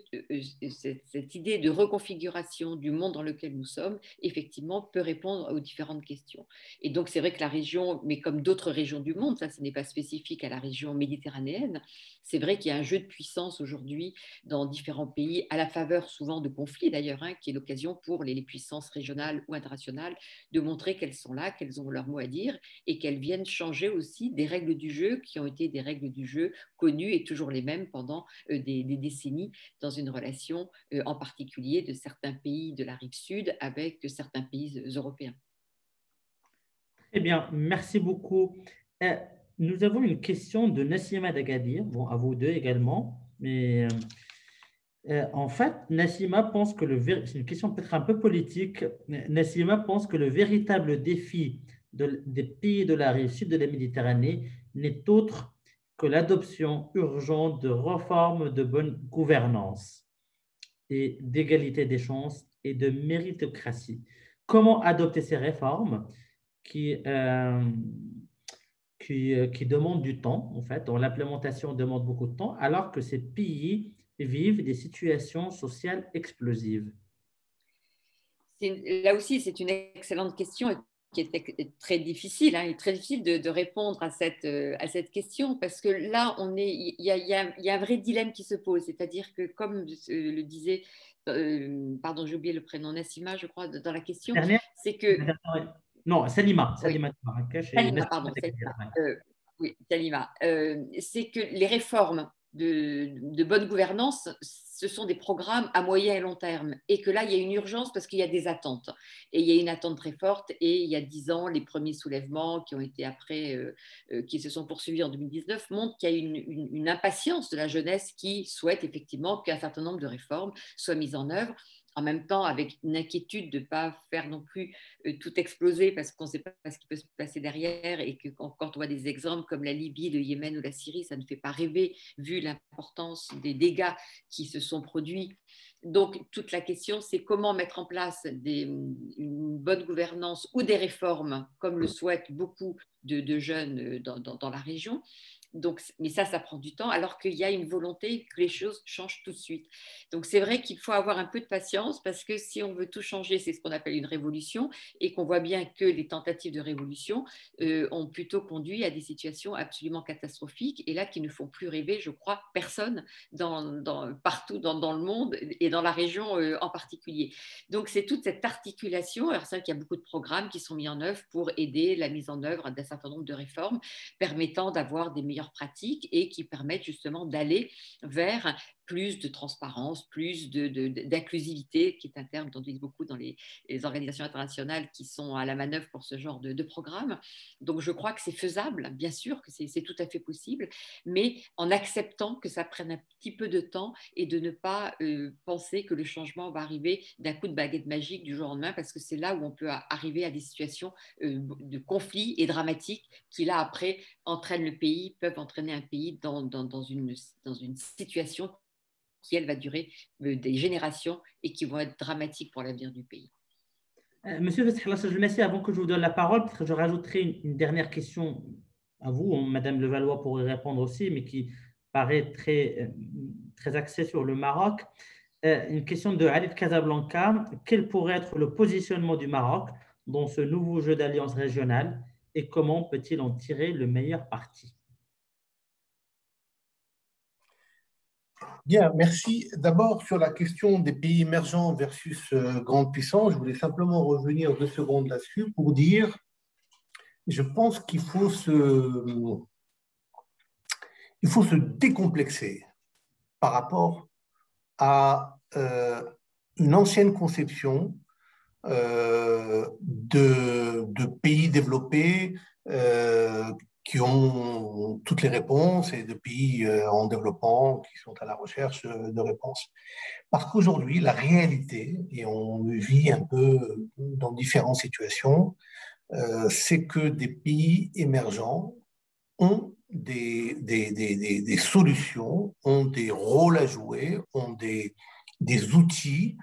cette idée de reconfiguration du monde dans lequel nous sommes, effectivement, peut répondre aux différentes questions. Et donc c'est vrai que la région, mais comme d'autres régions du monde, ça ce n'est pas spécifique à la région méditerranéenne, c'est vrai qu'il y a un jeu de puissance aujourd'hui dans différents pays, à la faveur souvent de conflits d'ailleurs, hein, qui est l'occasion pour les puissances régionales ou internationales de montrer qu'elles sont là, qu'elles ont leur mot à dire et qu'elles viennent changer aussi des règles du jeu qui ont été des règles du jeu connues et toujours les mêmes pendant des décennies dans une relation en particulier de certains pays de la rive sud avec certains pays européens. Très bien, merci beaucoup. Nous avons une question de Nassima d'Agadir, bon, à vous deux également, mais en fait, Nassima pense que c'est une question peut-être un peu politique. Nassima pense que le véritable défi des pays de la rive sud de la Méditerranée n'est autre que l'adoption urgente de réformes de bonne gouvernance et d'égalité des chances et de méritocratie. Comment adopter ces réformes qui qui demandent du temps, en fait, dont l'implémentation demande beaucoup de temps, alors que ces pays vivent des situations sociales explosives? Là aussi, c'est une excellente question qui est très difficile, hein, et très difficile de répondre à cette question, parce que là, il y a un vrai dilemme qui se pose, c'est-à-dire que, comme le disait, pardon, j'ai oublié le prénom, Nassima, je crois, dans la question, Dernière? c'est que… Non, Salima. Oui, Salima de Marrakech et Salima, Nassima pardon, d'Agadir, Salima. ouais. Oui, Salima. C'est que les réformes de bonne gouvernance, ce sont des programmes à moyen et long terme. Et que là, il y a une urgence parce qu'il y a des attentes. Et il y a une attente très forte. Et il y a 10 ans, les premiers soulèvements qui ont été après, qui se sont poursuivis en 2019, montrent qu'il y a une impatience de la jeunesse qui souhaite effectivement qu'un certain nombre de réformes soient mises en œuvre. En même temps, avec une inquiétude de ne pas faire non plus tout exploser parce qu'on ne sait pas ce qui peut se passer derrière, et que quand on voit des exemples comme la Libye, le Yémen ou la Syrie, ça ne fait pas rêver vu l'importance des dégâts qui se sont produits. Donc, toute la question, c'est comment mettre en place une bonne gouvernance ou des réformes, comme le souhaitent beaucoup de jeunes dans la région. Donc, mais ça prend du temps, alors qu'il y a une volonté que les choses changent tout de suite. Donc, c'est vrai qu'il faut avoir un peu de patience, parce que si on veut tout changer, c'est ce qu'on appelle une révolution, et qu'on voit bien que les tentatives de révolution ont plutôt conduit à des situations absolument catastrophiques, et là, qui ne font plus rêver, je crois, personne partout dans le monde, et dans la région en particulier. Donc, c'est toute cette articulation. Alors, c'est vrai qu'il y a beaucoup de programmes qui sont mis en œuvre pour aider la mise en œuvre d'un certain nombre de réformes permettant d'avoir des meilleures pratiques et qui permettent justement d'aller vers plus de transparence, plus d'inclusivité, qui est un terme qu'on utilise beaucoup dans les organisations internationales qui sont à la manœuvre pour ce genre de programme. Donc, je crois que c'est faisable, bien sûr que c'est tout à fait possible, mais en acceptant que ça prenne un petit peu de temps, et de ne pas penser que le changement va arriver d'un coup de baguette magique du jour au lendemain, parce que c'est là où on peut arriver à des situations de conflits et dramatiques qui, là, après, peuvent entraîner un pays dans une situation qui, elle, va durer des générations et qui vont être dramatiques pour l'avenir du pays. Monsieur Messi, avant que je vous donne la parole, peut-être que je rajouterai une dernière question à vous. Madame Levallois pourrait répondre aussi, mais qui paraît très axée sur le Maroc. Une question de Ali de Casablanca. Quel pourrait être le positionnement du Maroc dans ce nouveau jeu d'alliance régionale, et comment peut-il en tirer le meilleur parti? Bien, merci. D'abord, sur la question des pays émergents versus grandes puissances, je voulais simplement revenir 2 secondes là-dessus pour dire, je pense qu'il faut se décomplexer par rapport à une ancienne conception de pays développés qui ont toutes les réponses, et de pays en développement qui sont à la recherche de réponses. Parce qu'aujourd'hui, la réalité, et on le vit un peu dans différentes situations, c'est que des pays émergents ont des solutions, ont des rôles à jouer, ont des outils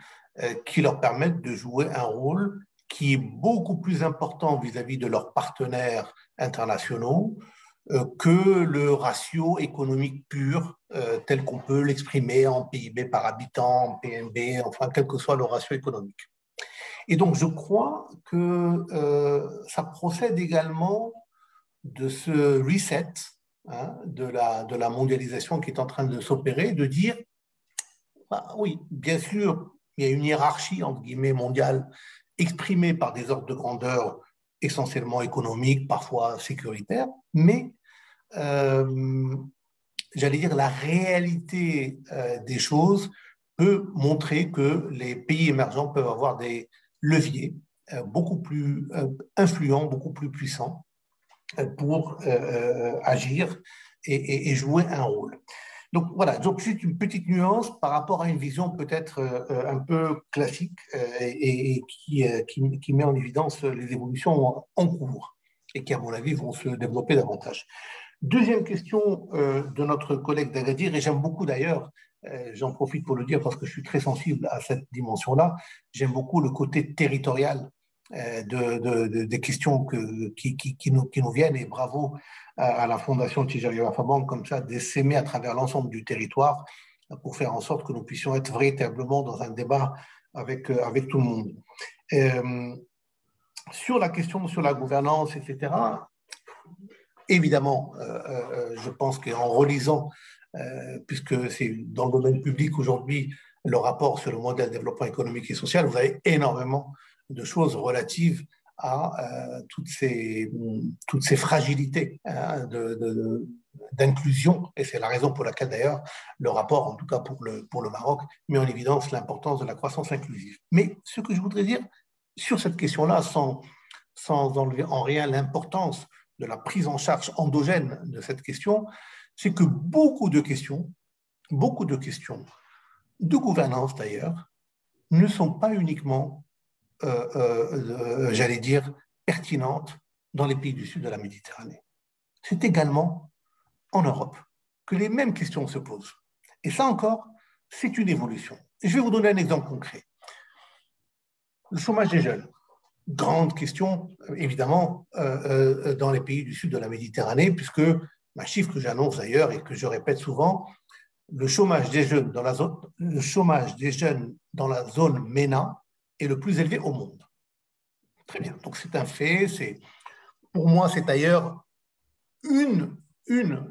qui leur permettent de jouer un rôle qui est beaucoup plus important vis-à-vis de leurs partenaires internationaux que le ratio économique pur tel qu'on peut l'exprimer en PIB par habitant, en PNB, enfin quel que soit le ratio économique. Et donc je crois que ça procède également de ce reset, hein, de la mondialisation qui est en train de s'opérer, de dire, bah, oui, bien sûr, il y a une hiérarchie, entre guillemets, mondiale, exprimée par des ordres de grandeur essentiellement économiques, parfois sécuritaires, mais j'allais dire, la réalité des choses peut montrer que les pays émergents peuvent avoir des leviers beaucoup plus influents, beaucoup plus puissants pour agir et jouer un rôle. Donc voilà, donc c'est une petite nuance par rapport à une vision peut-être un peu classique et qui met en évidence les évolutions en cours et qui, à mon avis, vont se développer davantage. Deuxième question de notre collègue d'Agadir, et j'aime beaucoup d'ailleurs, j'en profite pour le dire parce que je suis très sensible à cette dimension-là, j'aime beaucoup le côté territorial des questions qui nous viennent, et bravo à la Fondation Tijari Wafa Bank comme ça, d'essaimer à travers l'ensemble du territoire pour faire en sorte que nous puissions être véritablement dans un débat avec tout le monde. Sur la question, sur la gouvernance, etc., évidemment, je pense qu'en relisant, puisque c'est dans le domaine public aujourd'hui, le rapport sur le modèle de développement économique et social, vous avez énormément de choses relatives à toutes ces fragilités d'inclusion, et c'est la raison pour laquelle d'ailleurs le rapport, en tout cas pour le Maroc, met en évidence l'importance de la croissance inclusive. Mais ce que je voudrais dire sur cette question-là, sans enlever en rien l'importance de la prise en charge endogène de cette question, c'est que beaucoup de questions de gouvernance d'ailleurs, ne sont pas uniquement, j'allais dire, pertinentes dans les pays du sud de la Méditerranée. C'est également en Europe que les mêmes questions se posent. Et ça encore, c'est une évolution. Et je vais vous donner un exemple concret. Le chômage des jeunes. Grande question, évidemment, dans les pays du sud de la Méditerranée, puisque un chiffre que j'annonce d'ailleurs et que je répète souvent, le chômage des jeunes dans la zone MENA est le plus élevé au monde. Très bien, donc c'est un fait. Pour moi, c'est d'ailleurs une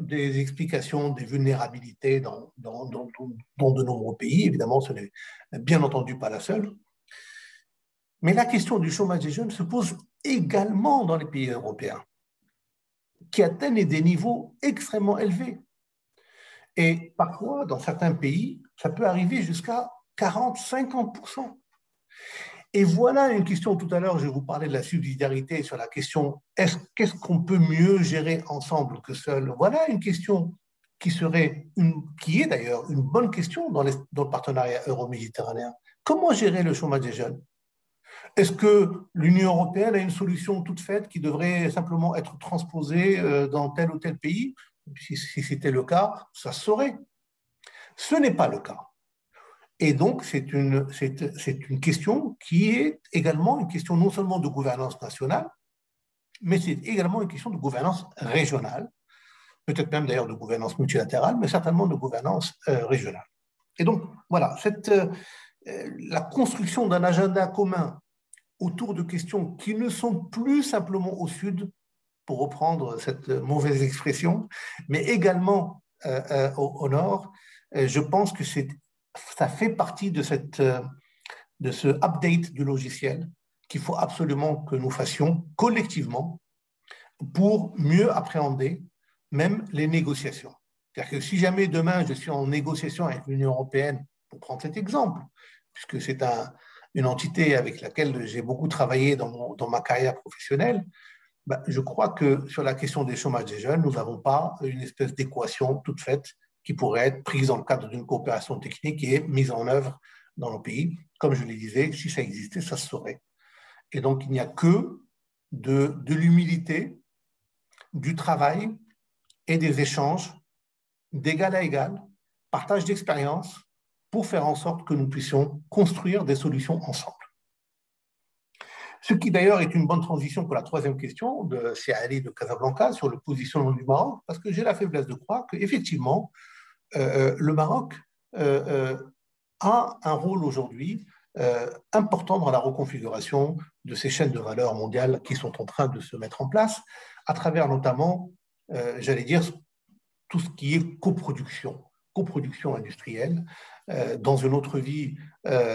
des explications des vulnérabilités dans de nombreux pays. Évidemment, ce n'est bien entendu pas la seule. Mais la question du chômage des jeunes se pose également dans les pays européens, qui atteignent des niveaux extrêmement élevés. Et parfois, dans certains pays, ça peut arriver jusqu'à 40-50%. Et voilà une question, tout à l'heure, je vous parlais de la subsidiarité sur la question qu'est-ce qu'on peut mieux gérer ensemble que seul? Voilà une question qui est d'ailleurs une bonne question dans le partenariat euro-méditerranéen. Comment gérer le chômage des jeunes? Est-ce que l'Union européenne a une solution toute faite qui devrait simplement être transposée dans tel ou tel pays? Si c'était le cas, ça se saurait. Ce n'est pas le cas. Et donc, c'est une question qui est également une question non seulement de gouvernance nationale, mais c'est également une question de gouvernance régionale, peut-être même d'ailleurs de gouvernance multilatérale, mais certainement de gouvernance régionale. Et donc, voilà, la construction d'un agenda commun autour de questions qui ne sont plus simplement au sud, pour reprendre cette mauvaise expression, mais également au nord, je pense que ça fait partie de ce update du logiciel qu'il faut absolument que nous fassions collectivement pour mieux appréhender même les négociations. C'est-à-dire que si jamais demain je suis en négociation avec l'Union européenne, pour prendre cet exemple, puisque c'est une entité avec laquelle j'ai beaucoup travaillé dans ma carrière professionnelle, je crois que sur la question des chômages des jeunes, nous n'avons pas une espèce d'équation toute faite qui pourrait être prise dans le cadre d'une coopération technique et mise en œuvre dans nos pays. Comme je le disais, si ça existait, ça se saurait. Et donc, il n'y a que de l'humilité, du travail et des échanges d'égal à égal, partage d'expériences, pour faire en sorte que nous puissions construire des solutions ensemble. Ce qui d'ailleurs est une bonne transition pour la troisième question de Ali de Casablanca sur le positionnement du Maroc, parce que j'ai la faiblesse de croire qu'effectivement, le Maroc a un rôle aujourd'hui important dans la reconfiguration de ces chaînes de valeur mondiales qui sont en train de se mettre en place, à travers notamment, j'allais dire, tout ce qui est coproduction industrielle. Dans une autre vie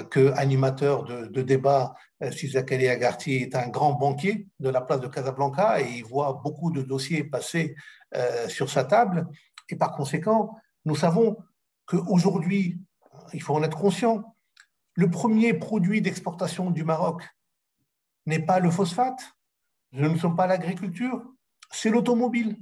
qu'animateur de débat, Sizakali Agarty est un grand banquier de la place de Casablanca et il voit beaucoup de dossiers passer sur sa table. Et par conséquent, nous savons qu'aujourd'hui, il faut en être conscient, le premier produit d'exportation du Maroc n'est pas le phosphate, ce ne sont pas l'agriculture, c'est l'automobile.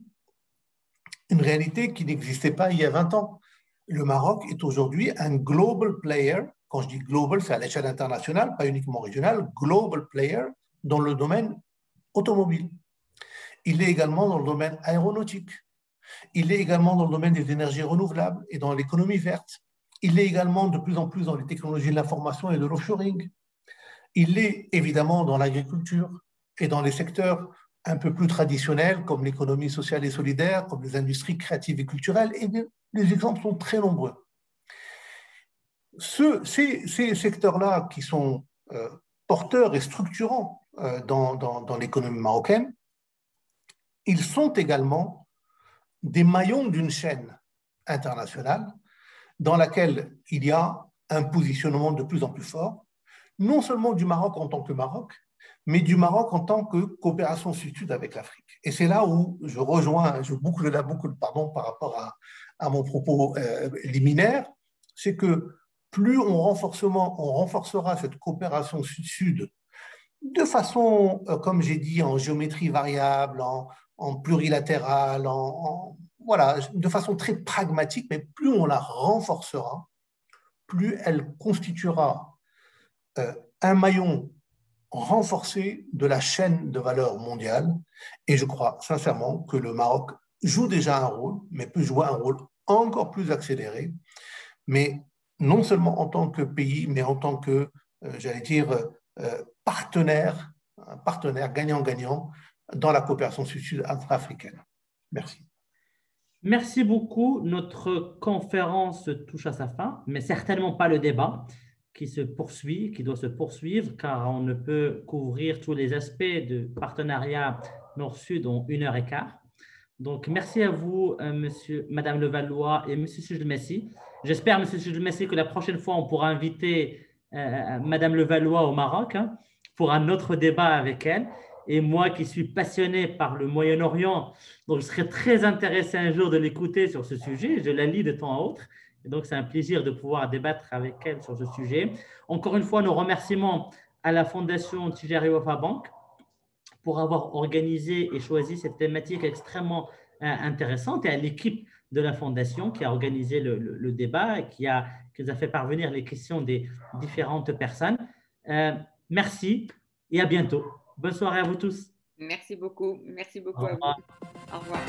Une réalité qui n'existait pas il y a 20 ans. Le Maroc est aujourd'hui un global player. Quand je dis global, c'est à l'échelle internationale, pas uniquement régionale, global player dans le domaine automobile. Il est également dans le domaine aéronautique. Il est également dans le domaine des énergies renouvelables et dans l'économie verte. Il est également de plus en plus dans les technologies de l'information et de l'offshoring. Il l'est évidemment dans l'agriculture et dans les secteurs un peu plus traditionnels comme l'économie sociale et solidaire, comme les industries créatives et culturelles, et les exemples sont très nombreux. Ces secteurs-là qui sont porteurs et structurants dans l'économie marocaine, ils sont également des maillons d'une chaîne internationale dans laquelle il y a un positionnement de plus en plus fort, non seulement du Maroc en tant que Maroc, mais du Maroc en tant que coopération sud-sud avec l'Afrique. Et c'est là où je rejoins, je boucle la boucle, pardon, par rapport à mon propos liminaire, c'est que plus on renforcera cette coopération sud-sud de façon, comme j'ai dit, en géométrie variable, en plurilatéral, voilà, de façon très pragmatique, mais plus on la renforcera, plus elle constituera un maillon renforcé de la chaîne de valeur mondiale. Et je crois sincèrement que le Maroc joue déjà un rôle, mais peut jouer un rôle encore plus accéléré, mais non seulement en tant que pays, mais en tant que, j'allais dire, partenaire gagnant-gagnant dans la coopération sud-sud intra-africaine. Merci. Merci beaucoup. Notre conférence touche à sa fin, mais certainement pas le débat qui se poursuit, qui doit se poursuivre, car on ne peut couvrir tous les aspects de partenariat Nord-Sud en 1h15. Donc, merci à vous, Madame Levallois et Monsieur Sujmessi. J'espère, Monsieur Sujmessi, que la prochaine fois, on pourra inviter Madame Levallois au Maroc pour un autre débat avec elle. Et moi qui suis passionné par le Moyen-Orient, donc je serais très intéressé un jour de l'écouter sur ce sujet. Je la lis de temps à autre. Et donc, c'est un plaisir de pouvoir débattre avec elle sur ce sujet. Encore une fois, nos remerciements à la Fondation Tijari Wafa Bank pour avoir organisé et choisi cette thématique extrêmement intéressante, et à l'équipe de la Fondation qui a organisé le débat et qui nous a fait parvenir les questions des différentes personnes. Merci et à bientôt. Bonne soirée à vous tous. Merci beaucoup. Merci beaucoup Au à revoir. vous. Au revoir.